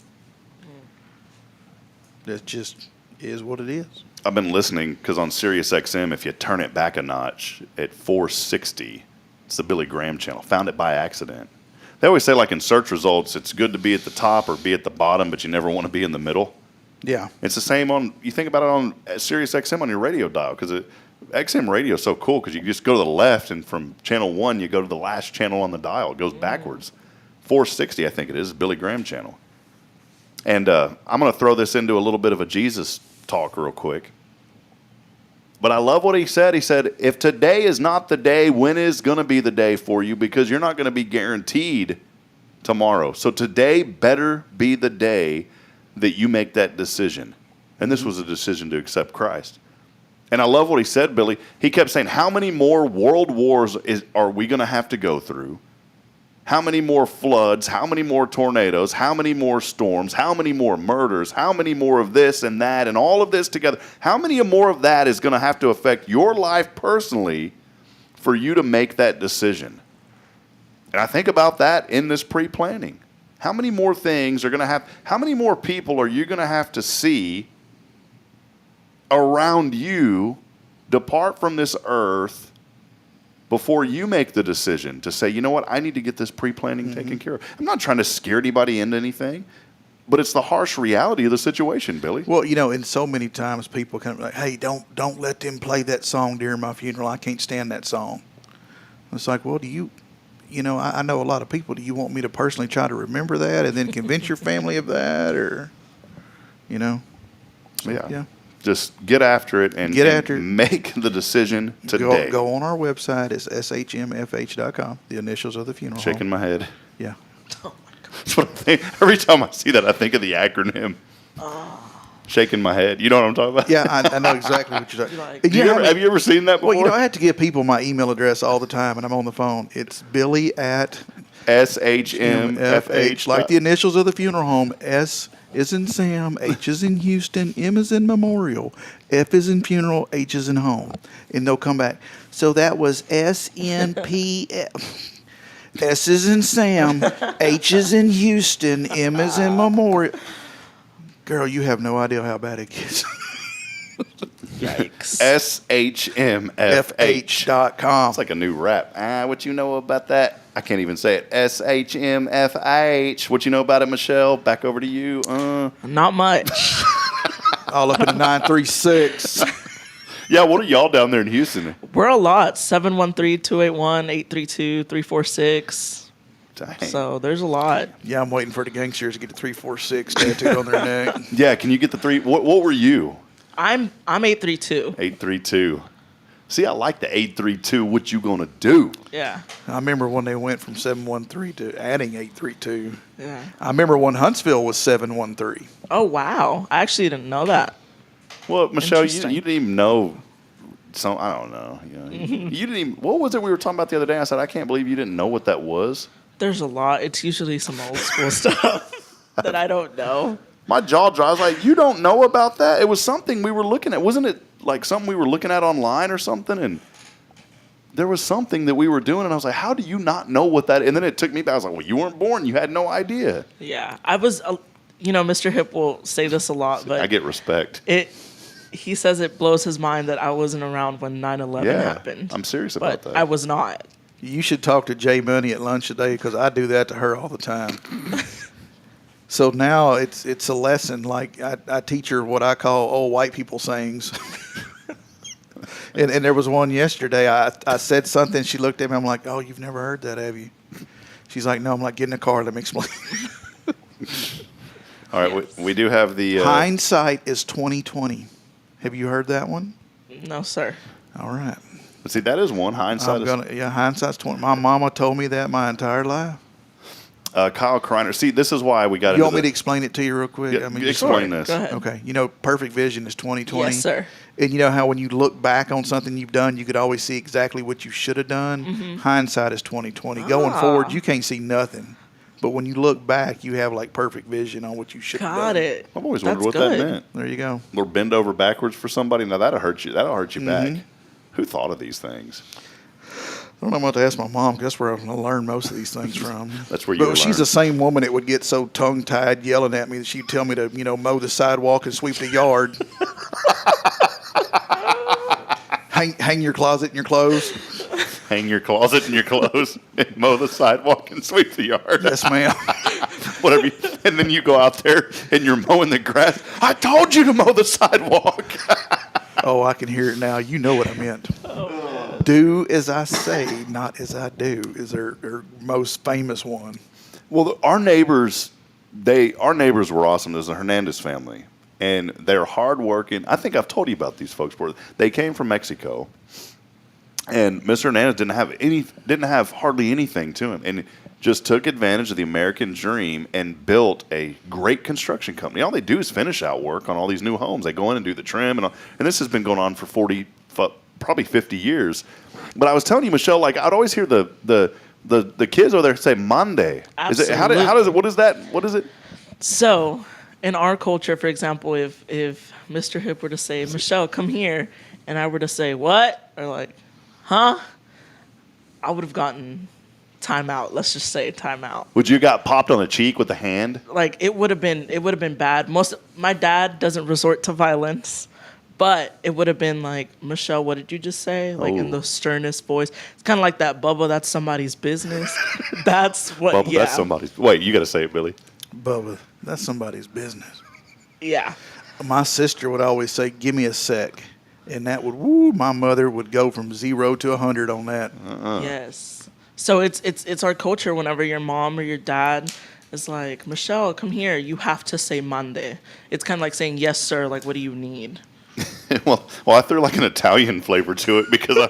That just is what it is. I've been listening because on Sirius XM, if you turn it back a notch at 460, it's the Billy Graham channel. Found it by accident. They always say, like in search results, it's good to be at the top or be at the bottom, but you never want to be in the middle. Yeah. It's the same you think about it on Sirius XM on your radio dial, because XM radio is so cool because you just go to the left, and from channel 1, you go to the last channel on the dial. It goes backwards. 460, I think it is Billy Graham channel. And I'm going to throw this into a little bit of a Jesus talk real quick. But I love what he said. He said, if today is not the day, when is going to be the day for you? Because you're not going to be guaranteed tomorrow. So today better be the day that you make that decision. And this was a decision to accept Christ. And I love what he said, Billy. He kept saying, how many more world wars are we going to have to go through? How many more floods? How many more tornadoes? How many more storms? How many more murders? How many more of this and that and all of this together? How many more of that is going to have to affect your life personally for you to make that decision? And I think about that in this pre-planning. How many more things are going to have, how many more people are you going to have to see around you depart from this earth before you make the decision to say, you know what, I need to get this pre-planning taken care of. I'm not trying to scare anybody into anything, but it's the harsh reality of the situation, Billy. Well, and so many times people kind of like, hey, don't let them play that song during my funeral. I can't stand that song. It's like, well, I know a lot of people. Do you want me to personally try to remember that and then convince your family of that, or, Yeah. Just get after it and make the decision today. Go on our website. It's shmfh.com. The initials of the funeral home. Shaking my head. Yeah. Oh my God. That's what I think. Every time I see that, I think of the acronym. Shaking my head. You know what I'm talking about? Yeah, I know exactly what you're talking about. Have you ever seen that before? Well, I have to give people my email address all the time, and I'm on the phone. It's Billy at SHMFH. Like the initials of the funeral home. S is in Sam, H is in Houston, M is in Memorial, F is in Funeral, H is in Home. And they'll come back. So that was SNPF. S is in Sam, H is in Houston, M is in Memorial. Girl, you have no idea how bad it gets. Yikes. SHMFH.com. It's like a new rap. What you know about that? I can't even say it. SHMFH. What you know about it, Michelle? Back over to you. Not much. All up in 936. Yeah, what are y'all down there in Houston? We're a lot. 713-281-832-346. Dang. So there's a lot. Yeah, I'm waiting for the gangsters to get the 346 tattooed on their neck. Yeah, can you get the three? What were you? I'm 832. 832. See, I like the 832. What you gonna do? Yeah. I remember when they went from 713 to adding 832. Yeah. I remember when Huntsville was 713. Oh wow! I actually didn't know that. Well, Michelle, you didn't even know. I don't know. You didn't even. What was it we were talking about the other day? I said I can't believe you didn't know what that was. There's a lot. It's usually some old school stuff that I don't know. My jaw dropped. I was like, you don't know about that? It was something we were looking at. Wasn't it like something we were looking at online or something? And there was something that we were doing, and I was like, how do you not know what that is? And then it took me back. I was like, well, you weren't born. You had no idea. Yeah. I was, Mr. Hip will say this a lot, but I get respect. He says it blows his mind that I wasn't around when 9/11 happened. I'm serious about that. I was not. You should talk to Jay Money at lunch today, because I do that to her all the time. So now it's a lesson. Like I teach her what I call old white people sayings. and there was one yesterday. I said something. She looked at me. I'm like, oh, you've never heard that, have you? She's like, no. I'm like, get in the car. Let me explain. All right, we do have the hindsight is 20/20. Have you heard that one? No, sir. All right. See, that is one. Hindsight hindsight's 20. My mama told me that my entire life. Kyle Kreiner. See, this is why we got. You want me to explain it to you real quick? Yeah, explain this. Go ahead. Okay. Perfect vision is 20/20. Yes, sir. And you know how when you look back on something you've done, you could always see exactly what you should have done. Mm-hmm. Hindsight is 20/20. Going forward, you can't see nothing. But when you look back, you have like perfect vision on what you should have done. Got it. I've always wondered what that meant. There you go. Or bend over backwards for somebody. Now that'll hurt you. That'll hurt you back. Who thought of these things? I don't know about to ask my mom because that's where I learned most of these things from. That's where you But she's the same woman that would get so tongue-tied yelling at me that she'd tell me to, mow the sidewalk and sweep the yard. hang your closet and your clothes. Hang your closet and your clothes and mow the sidewalk and sweep the yard. Yes, ma'am. Whatever. And then you go out there and you're mowing the grass. I told you to mow the sidewalk. Oh, I can hear it now. You know what I meant. Do as I say, not as I do is her most famous one. Well, our neighbors were awesome. There's the Hernandez family, and they're hardworking. I think I've told you about these folks before. They came from Mexico, and Mr. Hernandez didn't have hardly anything to him, and just took advantage of the American dream and built a great construction company. All they do is finish out work on all these new homes. They go in and do the trim, and this has been going on for probably 50 years. But I was telling you, Michelle, like I'd always hear the kids over there say Monday. Absolutely. How does it? What is that? What is it? So, in our culture, for example, if Mr. Hip were to say, Michelle, come here, and I were to say, what? Or like, huh? I would have gotten timeout. Let's just say timeout. Would you got popped on the cheek with a hand? Like it would have been bad. My dad doesn't resort to violence. But it would have been like, Michelle, what did you just say? Like in the sternest voice. It's kind of like that, Bubba, that's somebody's business. That's what, Bubba, that's somebody's. Wait, you got to say it, Billy. Bubba, that's somebody's business. Yeah. My sister would always say, give me a sec. And that would, my mother would go from 0 to 100 on that. Yes. So it's our culture whenever your mom or your dad is like, Michelle, come here. You have to say Monday. It's kind of like saying, yes, sir. Like, what do you need? well, I threw like an Italian flavor to it because I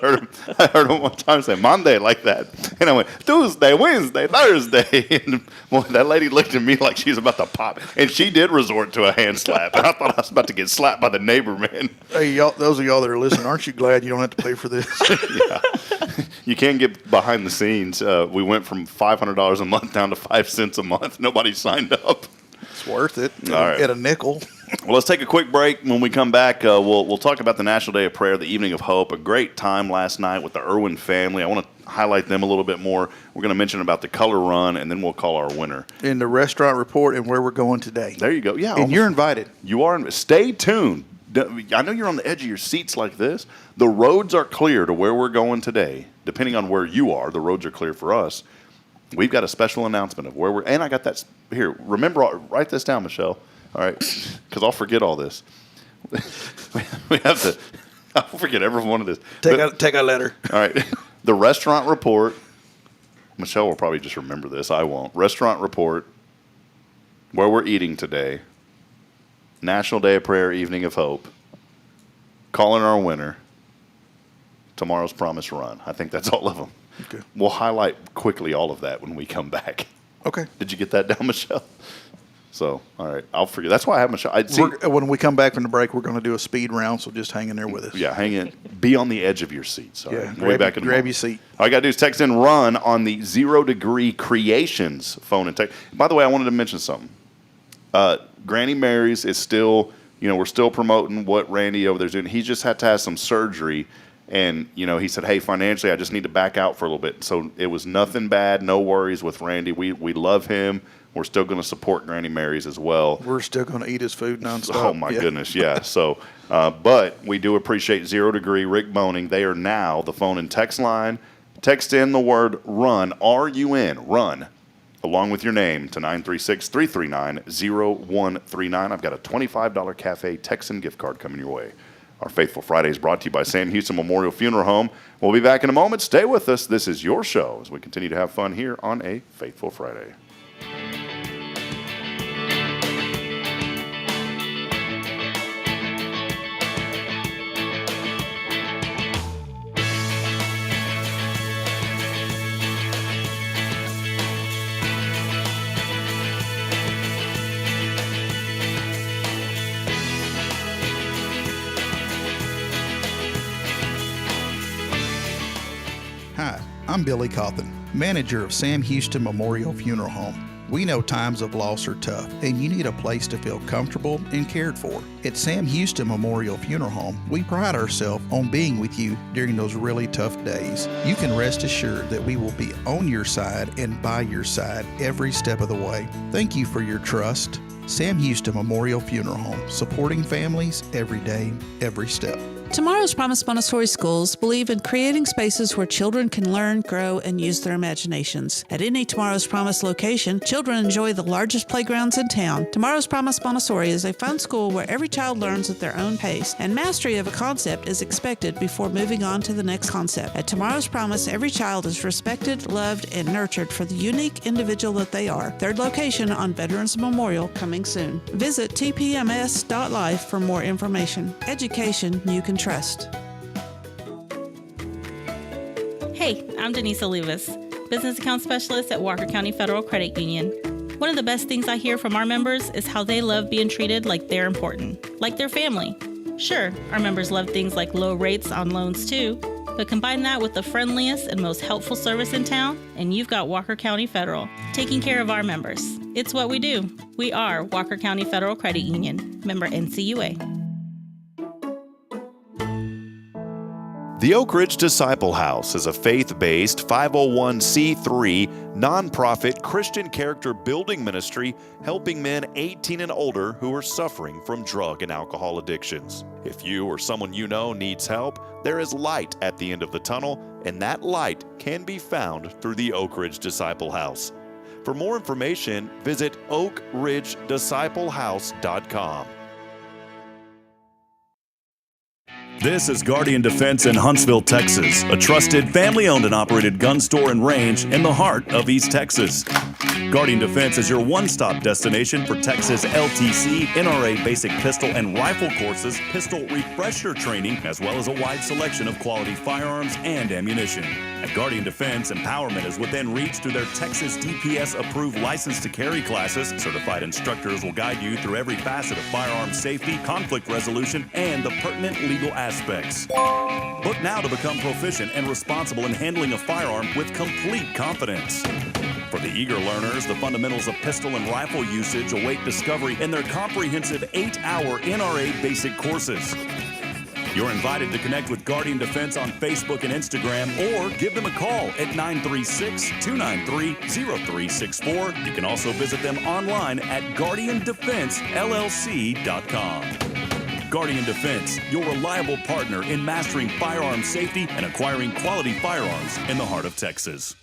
heard him one time say Monday like that, and I went Tuesday, Wednesday, Thursday, and that lady looked at me like she was about to pop, and she did resort to a hand slap, and I thought I was about to get slapped by the neighbor man. Hey, y'all, those of y'all that are listening, aren't you glad you don't have to pay for this? Yeah, you can get behind the scenes. We went from $500 a month down to 5 cents a month. Nobody signed up. It's worth it. All right. At a nickel. Well, let's take a quick break. When we come back, we'll talk about the National Day of Prayer, the Evening of Hope. A great time last night with the Irwin family. I want to highlight them a little bit more. We're going to mention about the color run, and then we'll call our winner. In the restaurant report and where we're going today. There you go. Yeah, and you're invited. You are. Stay tuned. I know you're on the edge of your seats like this. The roads are clear to where we're going today. Depending on where you are, the roads are clear for us. We've got a special announcement of where we're, and I got that here. Remember, write this down, Michelle. All right, because I'll forget all this. We have to. I'll forget every one of this. Take a letter. All right, the restaurant report. Michelle will probably just remember this. I won't. Restaurant report. Where we're eating today. National Day of Prayer, Evening of Hope. Calling our winner. Tomorrow's Promise Run. I think that's all of them. Okay. We'll highlight quickly all of that when we come back. Okay. Did you get that down, Michelle? So, all right, I'll forget. That's why I have Michelle. When we come back from the break, we're going to do a speed round, so just hang in there with us. Yeah, hang in. Be on the edge of your seats. All right? Grab your seat. All I got to do is text in RUN on the 0 Degree Creations phone and text. By the way, I wanted to mention something. Granny Mary's is still, we're still promoting what Randy over there's doing. He just had to have some surgery. And, he said, hey, financially, I just need to back out for a little bit. So it was nothing bad, no worries with Randy. We love him. We're still going to support Granny Mary's as well. We're still going to eat his food nonstop. Oh, my goodness, yeah. So, but we do appreciate 0 Degree, Rick Boning. They are now the phone and text line. Text in the word RUN, R-U-N, RUN, along with your name to 936-339-0139. I've got a $25 Cafe Texan gift card coming your way. Our Faithful Friday is brought to you by Sam Houston Memorial Funeral Home. We'll be back in a moment. Stay with us. This is your show as we continue to have fun here on a Faithful Friday. I'm Billy Cauthen, manager of Sam Houston Memorial Funeral Home. We know times of loss are tough, and you need a place to feel comfortable and cared for. At Sam Houston Memorial Funeral Home, we pride ourselves on being with you during those really tough days. You can rest assured that we will be on your side and by your side every step of the way. Thank you for your trust. Sam Houston Memorial Funeral Home, supporting families every day, every step. Tomorrow's Promise Montessori schools believe in creating spaces where children can learn, grow, and use their imaginations. At any Tomorrow's Promise location, children enjoy the largest playgrounds in town. Tomorrow's Promise Montessori is a fun school where every child learns at their own pace, and mastery of a concept is expected before moving on to the next concept. At Tomorrow's Promise, every child is respected, loved, and nurtured for the unique individual that they are. Third location on Veterans Memorial, coming soon. Visit tpms.life for more information. Education you can trust. Hey, I'm Denise Olivas, Business Account Specialist at Walker County Federal Credit Union. One of the best things I hear from our members is how they love being treated like they're important, like their family. Sure, our members love things like low rates on loans too, but combine that with the friendliest and most helpful service in town, and you've got Walker County Federal, taking care of our members. It's what we do. We are Walker County Federal Credit Union, member NCUA. The Oak Ridge Disciple House is a faith-based 501c3 nonprofit Christian character building ministry helping men 18 and older who are suffering from drug and alcohol addictions. If you or someone you know needs help, there is light at the end of the tunnel, and that light can be found through the Oak Ridge Disciple House. For more information, visit oakridgedisciplehouse.com. This is Guardian Defense in Huntsville, Texas, a trusted family-owned and operated gun store and range in the heart of East Texas. Guardian Defense is your one-stop destination for Texas LTC, NRA basic pistol and rifle courses, pistol refresher training, as well as a wide selection of quality firearms and ammunition. At Guardian Defense, empowerment is within reach through their Texas DPS-approved license to carry classes. Certified instructors will guide you through every facet of firearm safety, conflict resolution, and the pertinent legal aspects. Book now to become proficient and responsible in handling a firearm with complete confidence. For the eager learners, the fundamentals of pistol and rifle usage await discovery in their comprehensive 8-hour NRA basic courses. You're invited to connect with Guardian Defense on Facebook and Instagram, or give them a call at 936-293-0364. You can also visit them online at guardiandefensellc.com. Guardian Defense, your reliable partner in mastering firearm safety and acquiring quality firearms in the heart of Texas.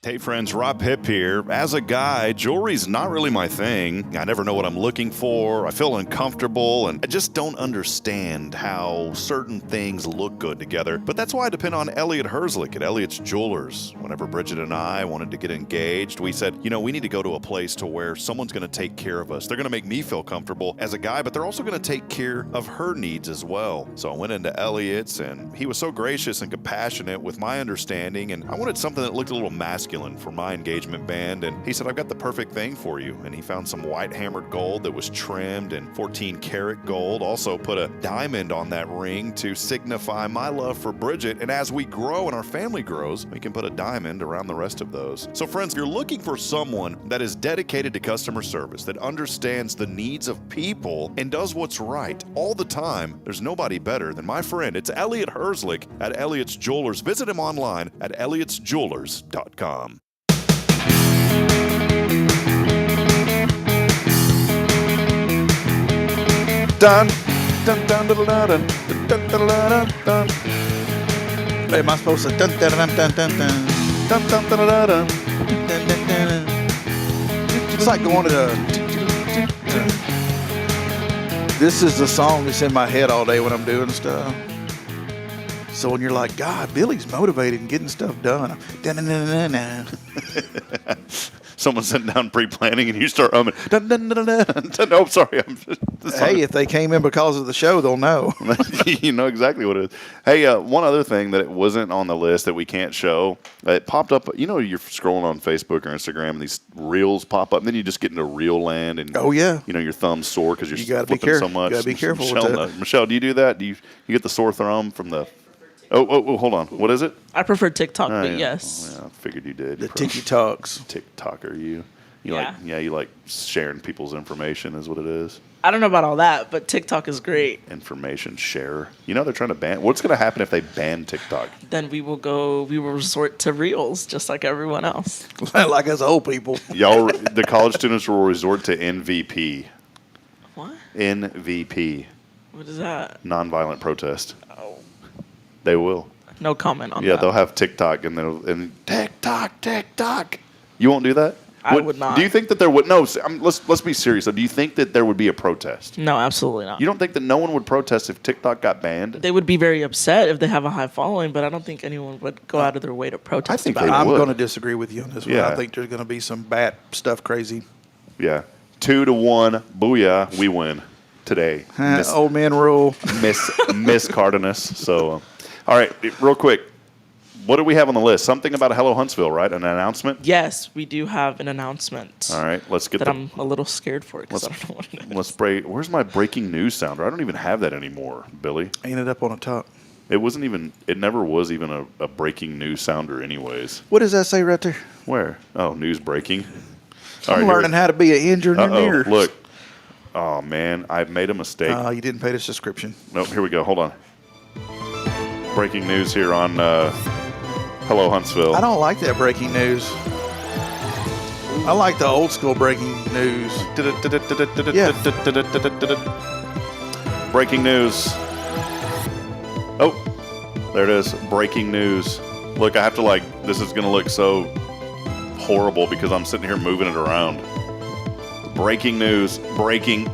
Hey friends, Rob Hip here. As a guy, jewelry's not really my thing. I never know what I'm looking for. I feel uncomfortable, and I just don't understand how certain things look good together. But that's why I depend on Elliot Herzlich at Elliot's Jewelers. Whenever Bridget and I wanted to get engaged, we said, we need to go to a place to where someone's going to take care of us. They're going to make me feel comfortable as a guy, but they're also going to take care of her needs as well. So I went into Elliot's, and he was so gracious and compassionate with my understanding, and I wanted something that looked a little masculine for my engagement band, and he said, I've got the perfect thing for you. And he found some white hammered gold that was trimmed in 14 karat gold, also put a diamond on that ring to signify my love for Bridget, and as we grow and our family grows, we can put a diamond around the rest of those. So friends, if you're looking for someone that is dedicated to customer service, that understands the needs of people and does what's right all the time, there's nobody better than my friend. It's Elliot Herzlich at Elliot's Jewelers. Visit him online at elliotsjewelers.com. Dun, dun, dun, dun, dun, dun, dun, dun, dun, dun. Am I supposed to dun, dun, dun, dun, dun, dun, dun, dun, dun, dun, dun, dun, dun, dun. It's like going to the... This is the song that's in my head all day when I'm doing stuff. So when you're like, God, Billy's motivated and getting stuff done. Dun, dun, dun, dun, dun. Someone's sitting down pre-planning and you start humming. Dun, dun, dun, dun, dun. No, sorry. Hey, if they came in because of the show, they'll know. You know exactly what it is. Hey, one other thing that it wasn't on the list that we can't show, it popped up. You're scrolling on Facebook or Instagram and these reels pop up, and then you just get into reel land, and oh yeah, your thumb's sore because you're gotta flipping so much. You got to be careful. Michelle, do you do that? Do you get the sore thumb from the? Oh, hold on. What is it? I prefer TikTok, Oh, but yeah. yes. Oh, yeah, I figured you did. The TikToks. TikToker, you. Yeah. You like sharing people's information is what it is. I don't know about all that, but TikTok is great. Information share. You know they're trying to ban. What's going to happen if they ban TikTok? Then we will resort to Reels just like everyone else. Like us old people. Y'all, the college students will resort to NVP. What? NVP. What is that? Nonviolent protest. Oh. They will. No comment on that. Yeah, they'll have TikTok and TikTok. You won't do that? I would not. Do you think that there would? No. Let's be serious. Though. Do you think that there would be a protest? No, absolutely not. You don't think that no one would protest if TikTok got banned? They would be very upset if they have a high following, but I don't think anyone would go out of their way to protest. I think about they it. I'm would. going to disagree with you on this one. Yeah. I think there's going to be some bad stuff crazy. Yeah. 2-1. Booyah. We win today. Old man rule. Miss Cardenas. So, all right. Real quick. What do we have on the list? Something about Hello Huntsville, right? An announcement? Yes, we do have an announcement. All right, let's get that I'm a little scared for because I don't know what it is. Let's break. Where's my breaking news sounder? I don't even have that anymore, Billy. Ain't it up on the top? It wasn't even. It never was even a breaking news sounder, anyways. What does that say right there? Where? Oh, news breaking. I'm learning how to be an engineer. Look. Oh man, I made a mistake. You didn't pay the subscription. Nope. Here we go. Hold on. Breaking news here on Hello Huntsville. I don't like that breaking news. I like the old school breaking news. Breaking news. Oh, there it is. Breaking news. Look, I have to this is going to look so horrible because I'm sitting here moving it around. Breaking news. Breaking.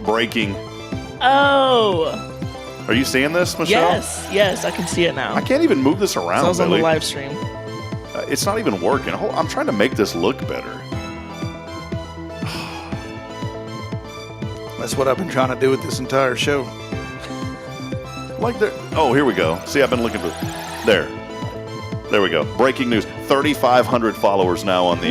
Oh. Are you seeing this, Michelle? Yes, I can see it now. I can't even move this around, So I was on the Billy. live stream. It's not even working. I'm trying to make this look better. That's what I've been trying to do with this entire show. Oh, here we go. See, I've been looking for... There we go. Breaking news. 3,500 followers now on the...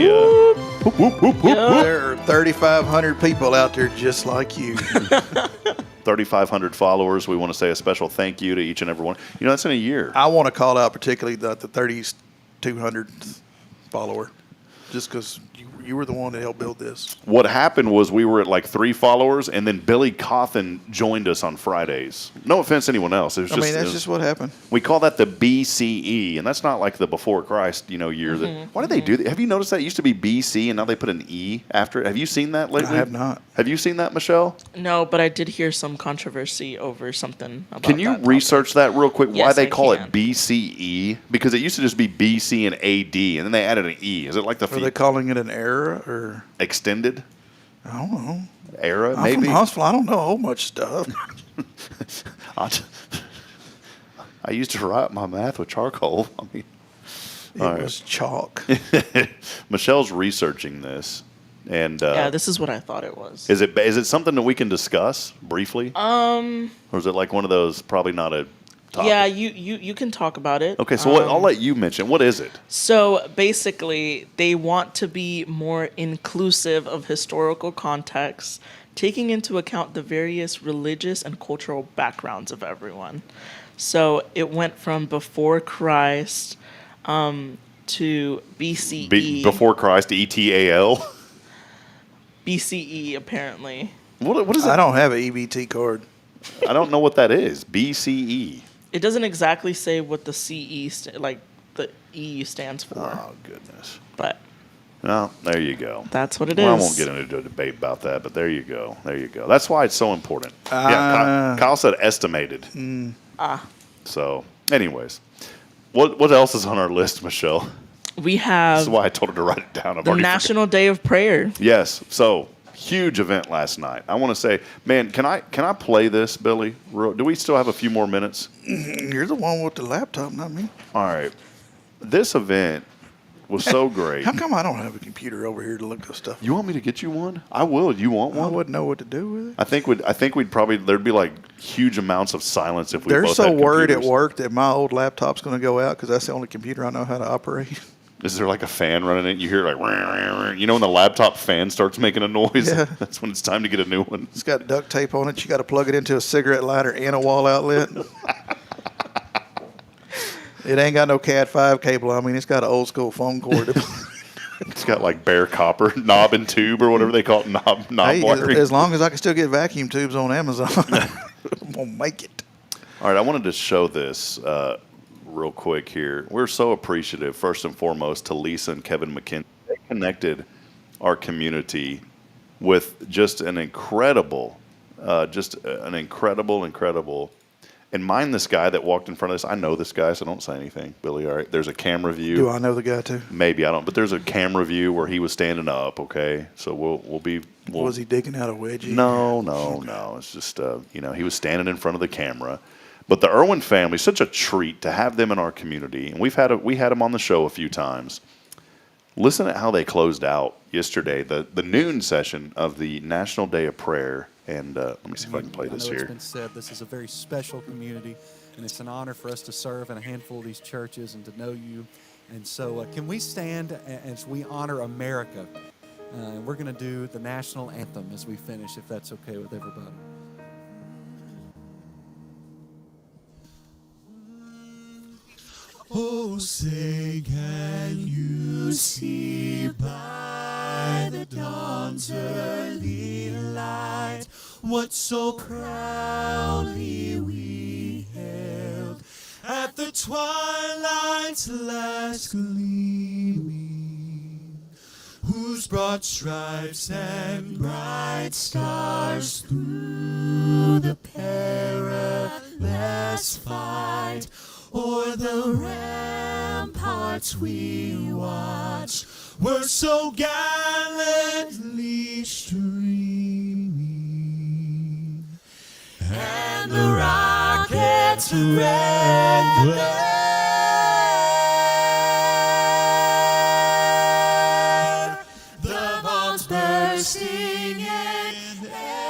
There are 3,500 people out there just like you. 3,500 followers. We want to say a special thank you to each and every one. You know, that's in a year. I want to call out particularly the 3,200th follower, just because you were the one that helped build this. What happened was we were at 3 followers, and then Billy Cauthen joined us on Fridays. No offense to anyone else. That's just what happened. We call that the BCE, and that's not like the before Christ, year. Why did they do that? Have you noticed that? It used to be BC, and now they put an E after it. Have you seen that lately? I have not. Have you seen that, Michelle? No, but I did hear some controversy over something about Can you that research that real quick? Why Yes, they I call can. it BCE? Because it used to just be BC and AD, and then they added an E. Is it like the Are they calling it an era or extended I don't know. era? I'm Maybe. from Huntsville. I don't know a whole much stuff. I used to write my math with charcoal. It was chalk. Michelle's researching this, and yeah, this is what I thought it was. is it something that we can discuss briefly, or is it like one of those probably not a topic? Yeah, you can talk about it. Okay, so I'll let you mention. What is it? So basically, they want to be more inclusive of historical contexts, taking into account the various religious and cultural backgrounds of everyone. So it went from before Christ to BCE. Before Christ, ETAL. BCE, apparently. What is it? I don't have an EBT card. I don't know what that is. BCE. It doesn't exactly say what the the E stands for. Oh, goodness. But well, there you go. That's what it I is. won't get into a debate about that, but there you go. There you go. That's why it's so important. Yeah, Kyle said estimated. So, anyways, what else is on our list, Michelle? We have This is why I told her to write it down. I've the already National Day of Prayer. forgot. Yes. So, huge event last night. I want to say, man, can I play this, Billy? Do we still have a few more minutes? You're the one with the laptop, not me. All right. This event was so great. How come I don't have a computer over here to look this stuff? You want me to get you one? I will. You want one? I wouldn't know what to do with it. I think we'd probably there'd be huge amounts of silence if we They're both so had worried at computers. work that my old laptop's going to go out because that's the only computer I know how to operate. Is there a fan running it? You hear when the laptop fan starts making a noise? Yeah. That's when it's time to get a new one. It's got duct tape on it. You got to plug it into a cigarette lighter and a wall outlet. It ain't got no Cat 5 cable. I mean, it's got an old school phone cord. It's got like bare copper knob and tube or whatever they call it, knob Hey, wiring. as long as I can still get vacuum tubes on Amazon, I'm gonna make it. All right, I wanted to show this real quick here. We're so appreciative, first and foremost, to Lisa and Kevin McKinney. They connected our community with just an incredible, incredible. And mind this guy that walked in front of us. I know this guy, so don't say anything, Billy. All right, there's a camera view. Do I know the guy too? Maybe I don't, but there's a camera view where he was standing up. Okay, so we'll Was he digging out a wedgie? No. It's just he was standing in front of the camera. But the Irwin family, such a treat to have them in our community, and we had them on the show a few times. Listen at how they closed out yesterday, the noon session of the National Day of Prayer. And let me see if I can play this here. It's been said this is a very special community, and it's an honor for us to serve in a handful of these churches and to know you. And so can we stand as we honor America? And we're going to do the national anthem as we finish, if that's okay with everybody. Oh, say, can you see by the dawn's early light what so proudly we hailed at the twilight's last gleaming, whose broad stripes and bright stars through the perilous fight o'er the ramparts we watch were so gallantly streaming, and the rocket's red glare, the bombs bursting in air,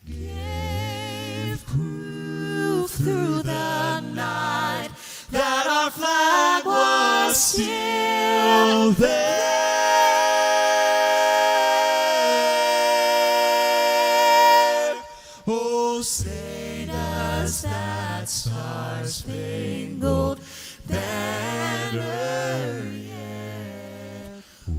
gave proof through the night that our flag was still there. Oh, say does that star-spangled banner yet wave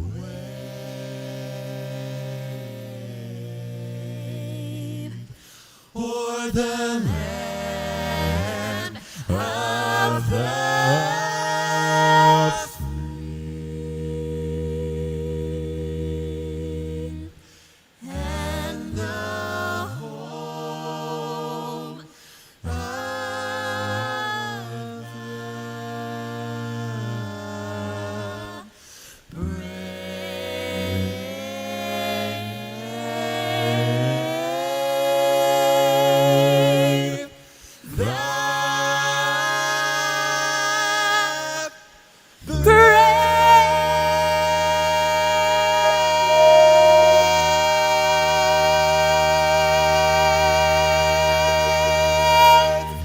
o'er the land of the free and the home of the brave.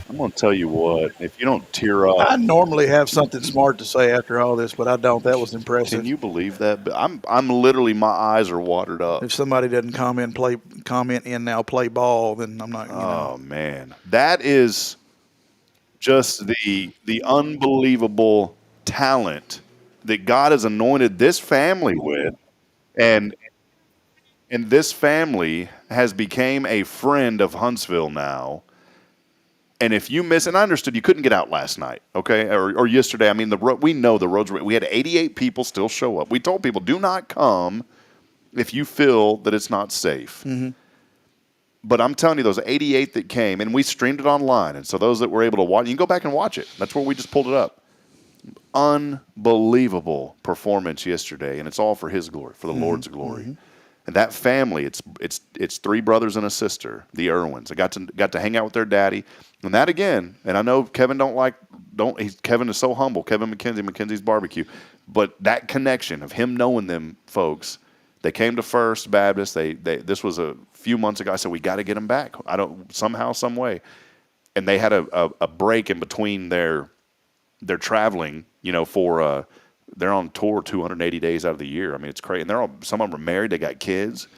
I'm going to tell you what, if you don't tear up. I normally have something smart to say after all this, but I don't. That was impressive. Can you believe that? I'm literally, my eyes are watered up. If somebody doesn't comment in now, play ball, then I'm not. Oh man, that is just the unbelievable talent that God has anointed this family with, and this family has became a friend of Huntsville now. And if you miss, and I understood you couldn't get out last night, okay, or yesterday. I mean, we know the roads. We had 88 people still show up. We told people, do not come if you feel that it's not safe. Mm-hmm. But I'm telling you, those 88 that came, and we streamed it online, and so those that were able to watch, you can go back and watch it. That's where we just pulled it up. Unbelievable performance yesterday, and it's all for His glory, for the Lord's glory. Mm-hmm. And that family, it's three brothers and a sister, the Irwins. I got to hang out with their daddy, and that again. And I know Kevin Kevin is so humble. Kevin McKenzie's Barbecue, but that connection of him knowing them folks, they came to First Baptist. This was a few months ago. I said we got to get them back. Somehow, some way, and they had a break in between their traveling. For they're on tour 280 days out of the year. I mean, it's crazy. And some of them are married. They got kids.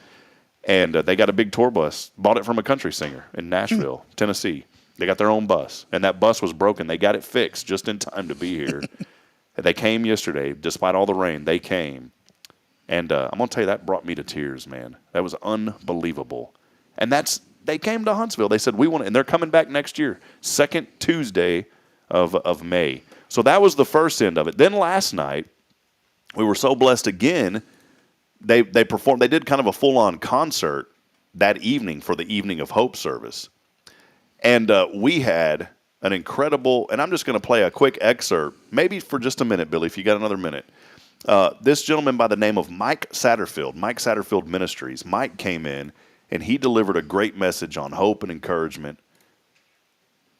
And they got a big tour bus, bought it from a country singer in Nashville, Tennessee. They got their own bus, and that bus was broken. They got it fixed just in time to be here. They came yesterday, despite all the rain. They came, and I'm gonna tell you, that brought me to tears, man. That was unbelievable. And they came to Huntsville. They said we want it, and they're coming back next year, second Tuesday of May. So that was the first end of it. Then last night, we were so blessed again. They performed. They did kind of a full-on concert that evening for the Evening of Hope service. And we had an incredible, and I'm just going to play a quick excerpt, maybe for just a minute, Billy, if you got another minute. This gentleman by the name of Mike Satterfield Ministries. Mike came in, and he delivered a great message on hope and encouragement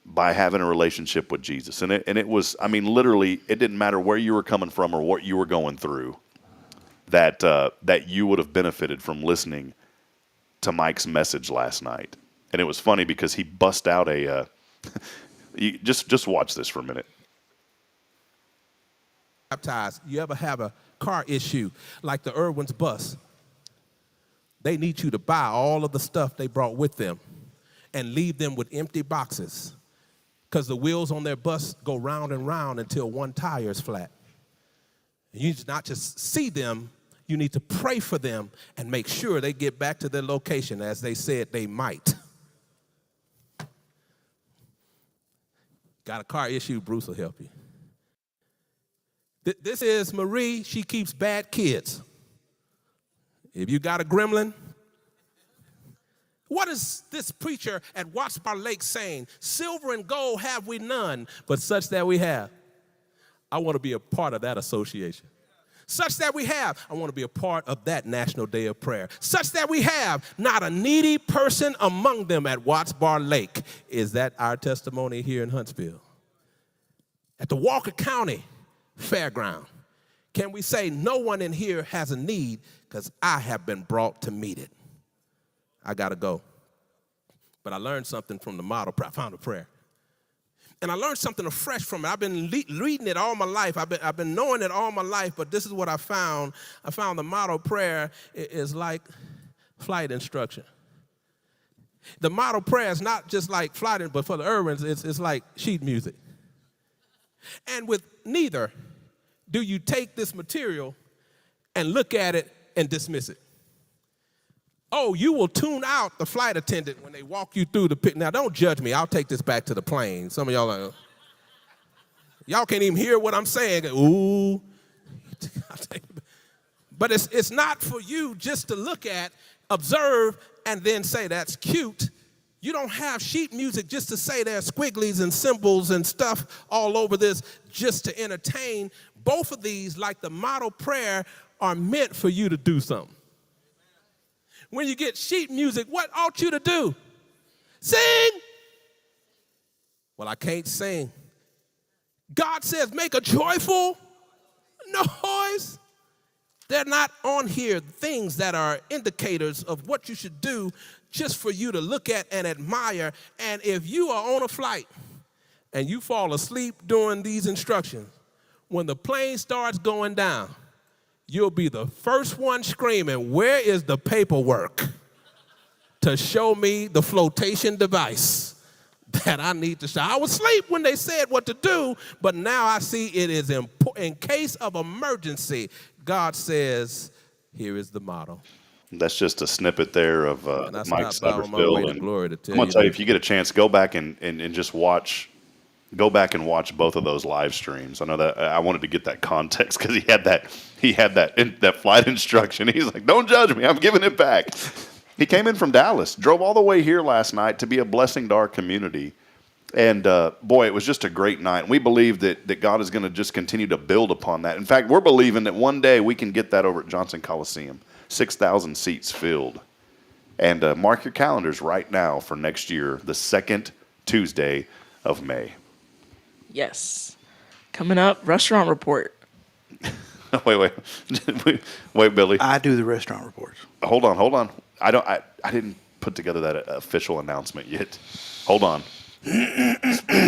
by having a relationship with Jesus. And it was, I mean, literally, it didn't matter where you were coming from or what you were going through, that you would have benefited from listening to Mike's message last night. And it was funny because he bust out a just watch this for a minute. Baptized. You ever have a car issue like the Irwin's bus? They need you to buy all of the stuff they brought with them and leave them with empty boxes, because the wheels on their bus go round and round until one tire is flat. And you need to not just see them, you need to pray for them and make sure they get back to their location as they said they might. Got a car issue, Bruce will help you. This is Marie. She keeps bad kids. If you got a gremlin, what is this preacher at Watts Bar Lake saying? Silver and gold have we none, but such that we have. I want to be a part of that association. Such that we have, I want to be a part of that National Day of Prayer. Such that we have not a needy person among them at Watts Bar Lake. Is that our testimony here in Huntsville? At the Walker County Fairground, can we say no one in here has a need because I have been brought to meet it? I got to go. But I learned something from the model prayer. I found a prayer. And I learned something afresh from it. I've been reading it all my life. I've been knowing it all my life, but this is what I found. I found the model prayer is like flight instruction. The model prayer is not just like flight, but for the Irwins, it's like sheet music. And with neither do you take this material and look at it and dismiss it. Oh, you will tune out the flight attendant when they walk you through the pit. Now, don't judge me. I'll take this back to the plane. Some of y'all are, y'all can't even hear what I'm saying. Ooh. But it's not for you just to look at, observe, and then say, that's cute. You don't have sheet music just to say there's squigglies and symbols and stuff all over this just to entertain. Both of these, like the model prayer, are meant for you to do something. When you get sheet music, what ought you to do? Sing. Well, I can't sing. God says make a joyful noise. They're not on here things that are indicators of what you should do just for you to look at and admire. And if you are on a flight and you fall asleep during these instructions, when the plane starts going down, you'll be the first one screaming, where is the paperwork to show me the flotation device that I need to show? I was asleep when they said what to do, but now I see it is in case of emergency. God says, here is the model. That's just a snippet there of Mike Satterfield. I'm going to tell you, if you get a chance, go back and just watch. Go back and watch both of those live streams. I know that I wanted to get that context because he had that flight instruction. He's like, "Don't judge me. I'm giving it back." He came in from Dallas, drove all the way here last night to be a blessing to our community, and boy, it was just a great night. We believe that God is going to just continue to build upon that. In fact, we're believing that one day we can get that over at Johnson Coliseum, 6,000 seats filled. And mark your calendars right now for next year, the second Tuesday of May. Yes. Coming up, restaurant report. Wait, Billy. I do the restaurant reports. Hold on. I didn't put together that official announcement yet. Hold on. I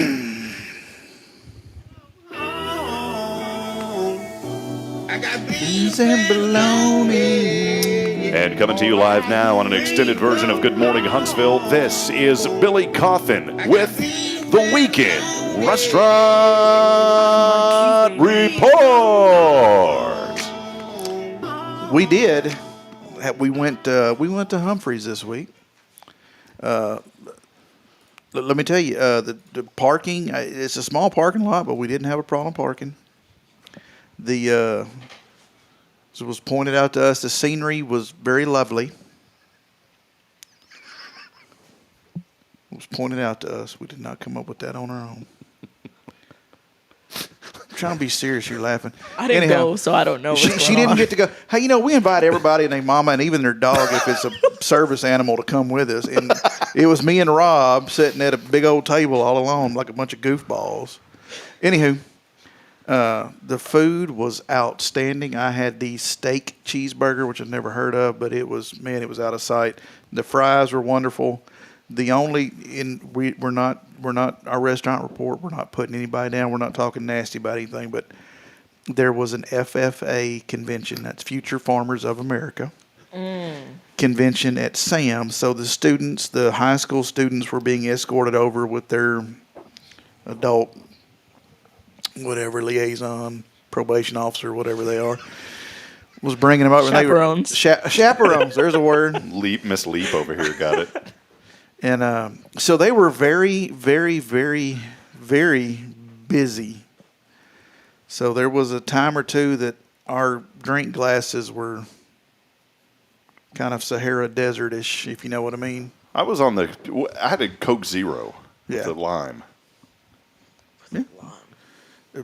got beans and bologna. And coming to you live now on an extended version of Good Morning Huntsville, this is Billy Cauthen with the Weekend Restaurant Report. We did. We went to Humphreys this week. Let me tell you, the parking, it's a small parking lot, but we didn't have a problem parking. As was pointed out to us, the scenery was very lovely. It was pointed out to us. We did not come up with that on our own. I'm trying to be serious. You're laughing. I didn't go, so I don't know. She didn't get to go. Hey, we invite everybody and their mama and even their dog, if it's a service animal, to come with us. And it was me and Rob sitting at a big old table all alone like a bunch of goofballs. Anywho, the food was outstanding. I had the steak cheeseburger, which I've never heard of, but it was out of sight. The fries were wonderful. The only we're not our restaurant report. We're not putting anybody down. We're not talking nasty about anything. But there was an FFA convention. That's Future Farmers of America convention at Sam. So the high school students, were being escorted over with their adult, whatever liaison, probation officer, whatever they are. Was bringing them over. Chaperones. Chaperones. There's a word. Miss Leap over here got it. And so they were very, very, very, very busy. So there was a time or two that our drink glasses were kind of Sahara Desert-ish, if you know what I mean. I had a Coke Zero with the lime. Yeah.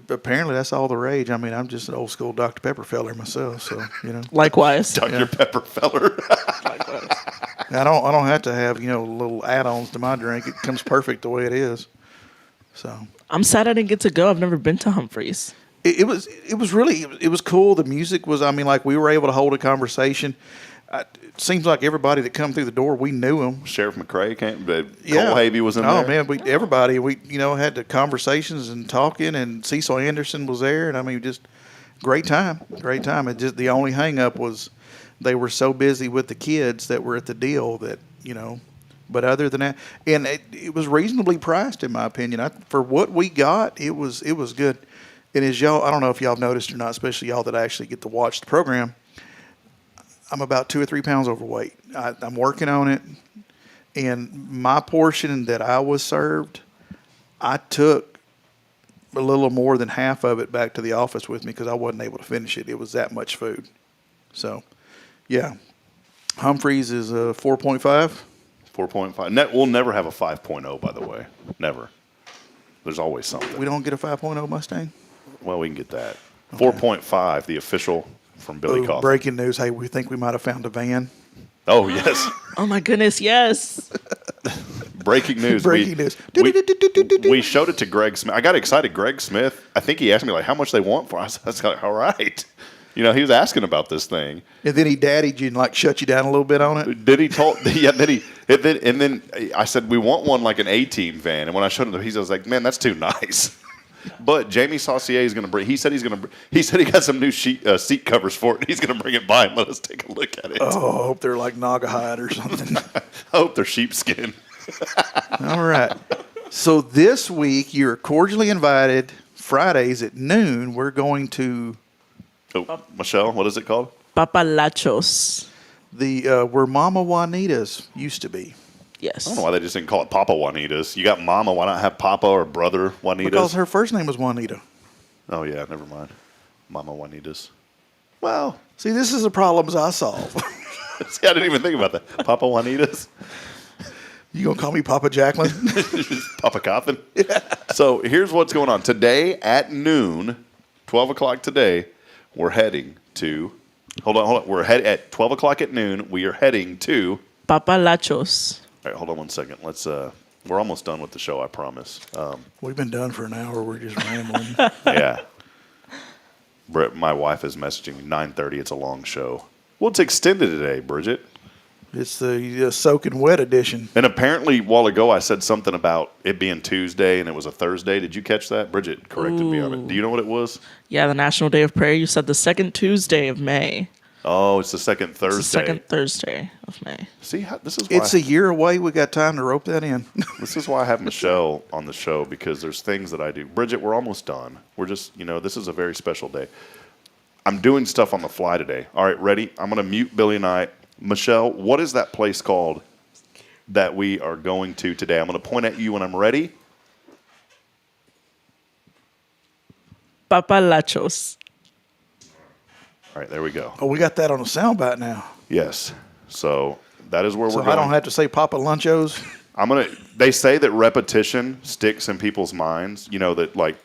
Apparently that's all the rage. I mean, I'm just an old school Dr. Pepper feller myself, so Likewise. Dr. Pepper feller. Likewise. I don't have to have little add-ons to my drink. It comes perfect the way it is. So I'm sad I didn't get to go. I've never been to Humphreys. It was cool. The music was. We were able to hold a conversation. It seems like everybody that come through the door, we knew them. Sheriff McCray came. Cole Havey was in there. Oh man, everybody. We had the conversations and talking, and Cecil Anderson was there, and just great time. And just the only hang up was they were so busy with the kids that were at the deal that But other than that, and it was reasonably priced in my opinion. For what we got, it was good. And as y'all, I don't know if y'all noticed or not, especially y'all that actually get to watch the program. I'm about 2 or 3 pounds overweight. I'm working on it, and my portion that I was served, I took a little more than half of it back to the office with me because I wasn't able to finish it. It was that much food. So, yeah, Humphreys is a 4.5. 4.5. We'll never have a 5.0, by the way. Never. There's always something. We don't get a 5.0 Mustang? Well, we can get that. Okay. 4.5, the official from Billy Cauthen. Breaking news. Hey, we think we might have found a van. Oh, yes. Oh, my goodness, yes. Breaking news. Breaking news. We showed it to Greg Smith. I got excited. Greg Smith, I think he asked me, how much they want for us. I was like, all right. He was asking about this thing. And then he daddied you and shut you down a little bit on it? Then he told, then I said, we want one like an A-Team van. And when I showed him, he was like, man, that's too nice. But Jamie Saucier is going to bring. He said he got some new seat covers for it. He's going to bring it by and let us take a look at it. Oh, I hope they're like naga hide or something. I hope they're sheepskin. All right. So this week you're cordially invited. Fridays at noon, we're going to. Oh, Michelle, what is it called? Papalachos. Where Mama Juanita's used to be. Yes. I don't know why they just didn't call it Papa Juanita's. You got Mama, why not have Papa or Brother Juanita's? Because her first name was Juanita. Oh, yeah, never mind. Mama Juanita's. Well. See, this is the problems I solve. See, I didn't even think about that. Papa Juanita's? You going to call me Papa Jacqueline? Papa Cauthen? Yeah. So here's what's going on. Today at noon, 12 o'clock today, we're heading to... Hold on. We're at 12 o'clock at noon. We are heading to... Papalachos. All right, hold on one second. We're almost done with the show, I promise. We've been done for an hour. We're just rambling. Yeah. My wife is messaging me, 9:30. It's a long show. Well, it's extended today, Bridget. It's the soaking wet edition. And apparently, a while ago, I said something about it being Tuesday and it was a Thursday. Did you catch that? Bridget corrected me on it. Do you know what it was? Yeah, the National Day of Prayer. You said the second Tuesday of May. Oh, it's the second Thursday. It's the second Thursday of May. See, this is why It's a year away. We got time to rope that in. this is why I have Michelle on the show, because there's things that I do. Bridget, we're almost done. We're just, this is a very special day. I'm doing stuff on the fly today. All right, ready? I'm going to mute Billy and I. Michelle, what is that place called that we are going to today? I'm going to point at you when I'm ready. Papalachos. All right, there we go. Oh, we got that on a soundbite now. Yes. So that is where we're So going. I don't have to say Papa Lunchos. They say that repetition sticks in people's minds. That like.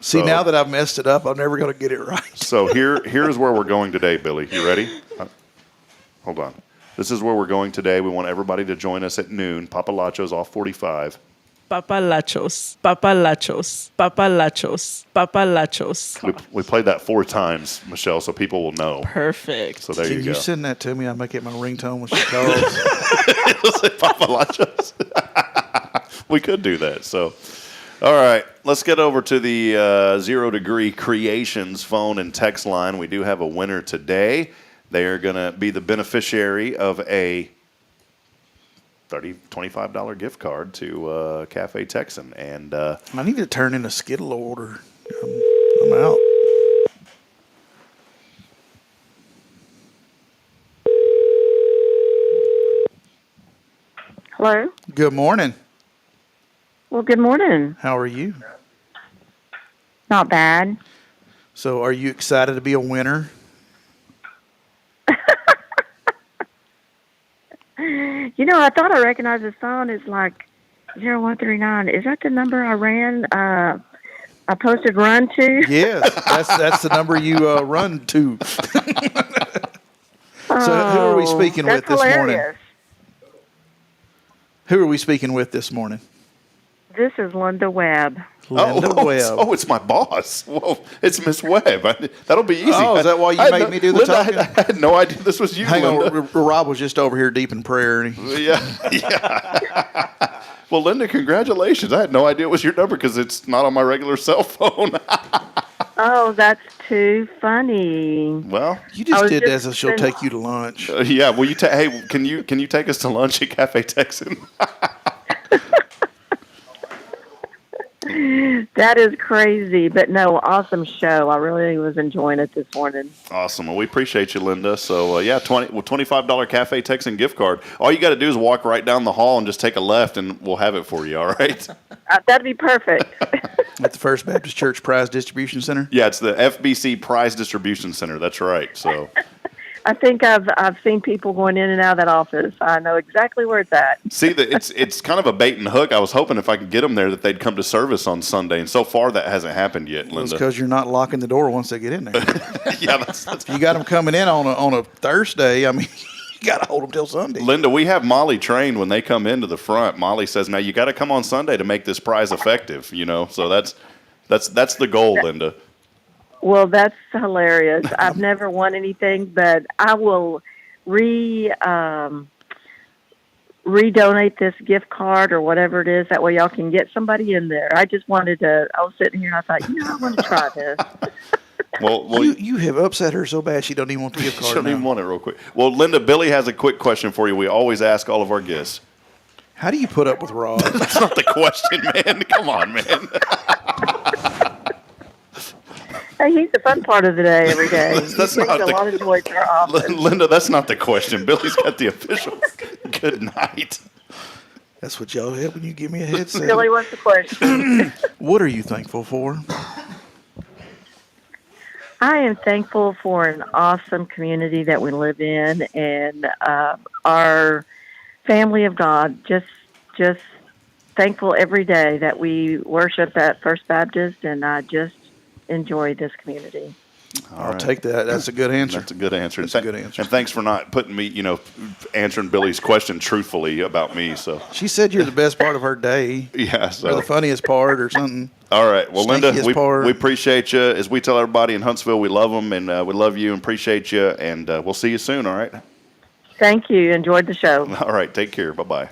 See, now that I've messed it up, I'm never going to get it right. So here's where we're going today, Billy. You ready? Hold on. This is where we're going today. We want everybody to join us at noon. Papalachos off 45. Papalachos. Papalachos. Papalachos. Papalachos. We played that 4 times, Michelle, so people will know. Perfect. So there you go. Can you send that to me? I'll make it my ringtone when she calls. It'll say Papalachos. We could do that. So, all right. Let's get over to the 0 Degree Creations phone and text line. We do have a winner today. They are going to be the beneficiary of a $25 gift card to Cafe Texan. And I need to turn in a Skittle order. I'm out. Hello. Good morning. Well, good morning. How are you? Not bad. So are you excited to be a winner? I thought I recognized the phone. It's like 0139. Is that the number I ran? I posted run to? Yes, that's the number you run to. So who are we speaking with this morning? Who are we speaking with this morning? This is Linda Webb. Linda Webb. Oh, it's my boss. Whoa, it's Miss Webb. That'll be easy. Oh, is that why you made me do the Linda, talking? I had no idea this was you, Hang Linda. on, Rob was just over here deep in prayer. And Yeah. Well, Linda, congratulations. I had no idea it was your number because it's not on my regular cell phone. Oh, that's too funny. Well, you just did that so she'll take you to lunch. Yeah. Will you? Hey, can you take us to lunch at Cafe Texan? That is crazy, but no, awesome show. I really was enjoying it this morning. Awesome. Well, we appreciate you, Linda. So, $25 Cafe Texan gift card. All you got to do is walk right down the hall and just take a left, and we'll have it for you. All right? That'd be perfect. At the First Baptist Church Prize Distribution Center? Yeah, it's the FBC Prize Distribution Center. That's right. So. I think I've seen people going in and out of that office. I know exactly where it's at. See, it's kind of a bait and hook. I was hoping if I could get them there that they'd come to service on Sunday, and so far that hasn't happened yet, Linda. It's because you're not locking the door once they get in there. Yeah, that's you got them coming in on a Thursday. I mean, you got to hold them till Sunday. Linda, we have Molly trained when they come into the front. Molly says, "Now you got to come on Sunday to make this prize effective." So that's the goal, Linda. Well, that's hilarious. I've never won anything, but I will redonate this gift card or whatever it is. That way y'all can get somebody in there. I just wanted to, I was sitting here and I thought, I want to try this. Well, you have upset her so bad she don't even want the gift card. She don't even want it real quick. Well, Linda, Billy has a quick question for you. We always ask all of our guests. How do you put up with Rob? That's not the question, man. Come on, man. Hey, he's the fun part of the day every day. That's he brings not a lot of joy to our office. Linda, that's not the question. Billy's got the official good night. That's what y'all have when you give me a headset. Billy, what's the question? What are you thankful for? I am thankful for an awesome community that we live in and our family of God. Just thankful every day that we worship at First Baptist, and I just enjoy this community. I'll take that. That's a good answer. That's a good answer. That's a good answer. And thanks for not putting me, answering Billy's question truthfully about me. So she said you're the best part of her day. Yeah, or the funniest part, or something. All right. Well, Linda, Stinkiest we appreciate you. As we tell everybody in Huntsville, we love them and we love you and appreciate you. And we'll see you soon. All right. Thank you. Enjoyed the show. All right. Take care. Bye bye.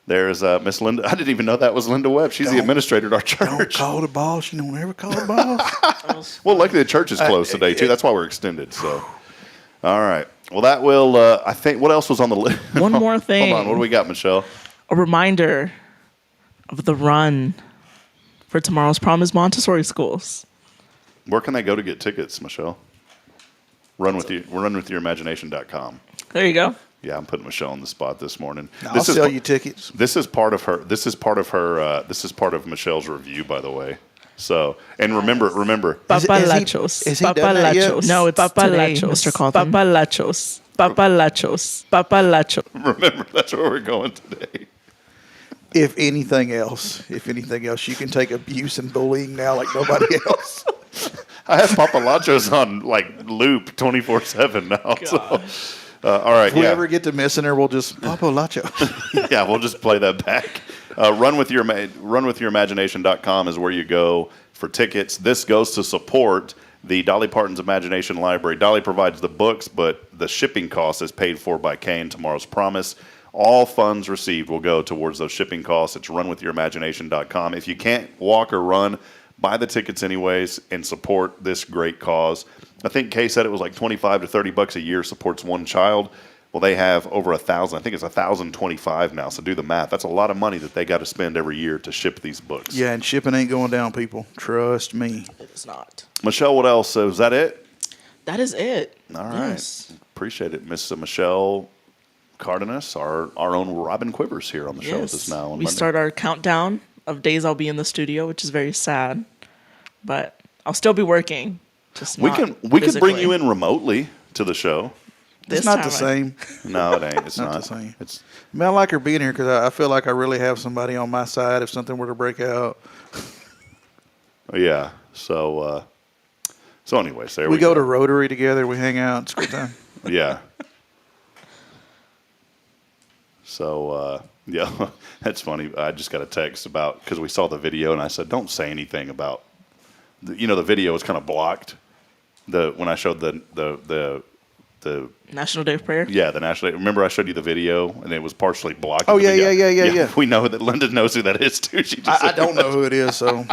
There's Miss Linda. I didn't even know that was Linda Webb. She's the administrator at our church. Don't call the boss. You don't ever call the boss. Well, luckily the church is closed today too. That's why we're extended. So, All right. Well, that will, I think, what else was on the list? One more thing. Hold on. What do we got, Michelle? A reminder of the run for tomorrow's Promise Montessori schools. Where can they go to get tickets, Michelle? Runwithyouimagination.com. There you go. Yeah, I'm putting Michelle on the spot this morning. I'll sell you tickets. This is part of her. This is part of Michelle's review, by the way. So, and remember, Papalachos. Is he done that yet? Papalachos. No, it's today, Mr. Cauthen. Papalachos. Remember, that's where we're going today. If anything else, you can take abuse and bullying now like nobody else. I have Papalachos on like loop 24/7 now. So, all right. If we ever get to missing her, we'll just Papalacho. Yeah, we'll just play that back. Runwithyouimagination.com is where you go for tickets. This goes to support the Dolly Parton's Imagination Library. Dolly provides the books, but the shipping cost is paid for by Kay and Tomorrow's Promise. All funds received will go towards those shipping costs. It's runwithyouimagination.com. If you can't walk or run, buy the tickets anyways and support this great cause. I think Kay said it was like $25 to $30 a year supports one child. Well, they have over 1,000. I think it's 1,025 now. So do the math. That's a lot of money that they got to spend every year to ship these books. Yeah, and shipping ain't going down, people. Trust me. It's not. Michelle, what else? Is that it? That is it. All right. Yes. Appreciate it. Miss Michelle Cardenas, our own Robin Quivers here on the show with us now. On We Monday. start our countdown of days I'll be in the studio, which is very sad. But I'll still be working. Just We not can physically. bring you in remotely to the show. It's not the same. No, it ain't. It's not not the same. It's I mean, I like her being here because I feel like I really have somebody on my side if something were to break out. yeah. So anyways, there We go to Rotary together. We hang out. It's a good time. Yeah. So yeah, that's funny. I just got a text about because we saw the video and I said, don't say anything about. The video was kind of blocked. When I showed the National Day of Prayer? Yeah, the National Day. Remember I showed you the video and it was partially blocked? Oh, yeah. We know that Linda knows who that is too. She just I don't know who it is, so.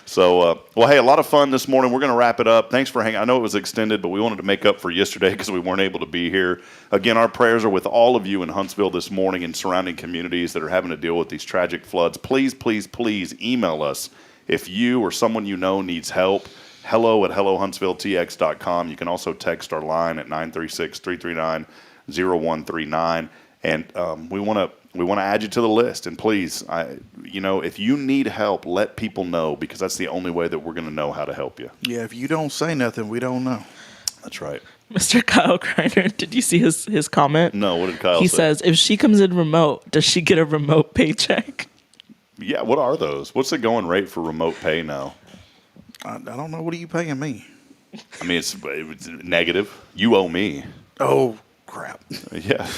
So, well, hey, a lot of fun this morning. We're going to wrap it up. Thanks for hanging. I know it was extended, but we wanted to make up for yesterday because we weren't able to be here. Again, our prayers are with all of you in Huntsville this morning and surrounding communities that are having to deal with these tragic floods. Please, please, please email us if you or someone you know needs help. hello@hellohuntsvilletx.com. You can also text our line at 936-339-0139. And we want to add you to the list. And please, if you need help, let people know because that's the only way that we're going to know how to help you. Yeah, if you don't say nothing, we don't know. That's right. Mr. Kyle Greiner, did you see his comment? No, what did Kyle say? He says, if she comes in remote, does she get a remote paycheck? Yeah, what are those? What's the going rate for remote pay now? I don't know. What are you paying me? I mean, it's negative. You owe me. Oh, crap. Yeah.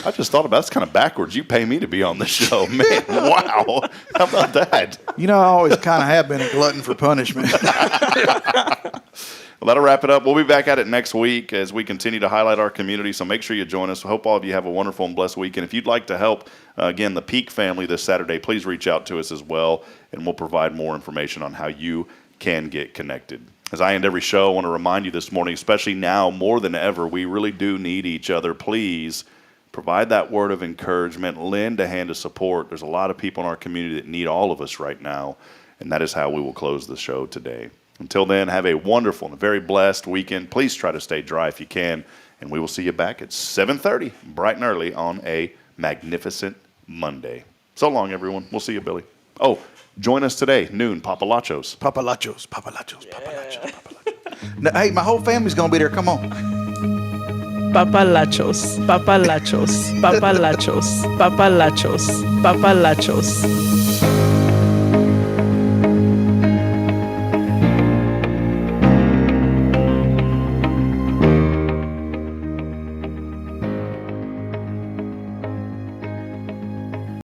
I just thought about it's kind of backwards. You pay me to be on the show. Man, wow. How about that? I always kind of have been a glutton for punishment. Well, that'll wrap it up. We'll be back at it next week as we continue to highlight our community. So make sure you join us. I hope all of you have a wonderful and blessed weekend. If you'd like to help, again, the Peak family this Saturday, please reach out to us as well, and we'll provide more information on how you can get connected. As I end every show, I want to remind you this morning, especially now more than ever, we really do need each other. Please provide that word of encouragement. Lend a hand of support. There's a lot of people in our community that need all of us right now, and that is how we will close the show today. Until then, have a wonderful and a very blessed weekend. Please try to stay dry if you can, and we will see you back at 7:30, bright and early on a magnificent Monday. So long, everyone. We'll see you, Billy. Oh, join us today, noon, Papalachos. Papalachos. Now, hey, my whole family's going to be there. Come on. Papalachos, papalachos, papalachos, papalachos, papalachos.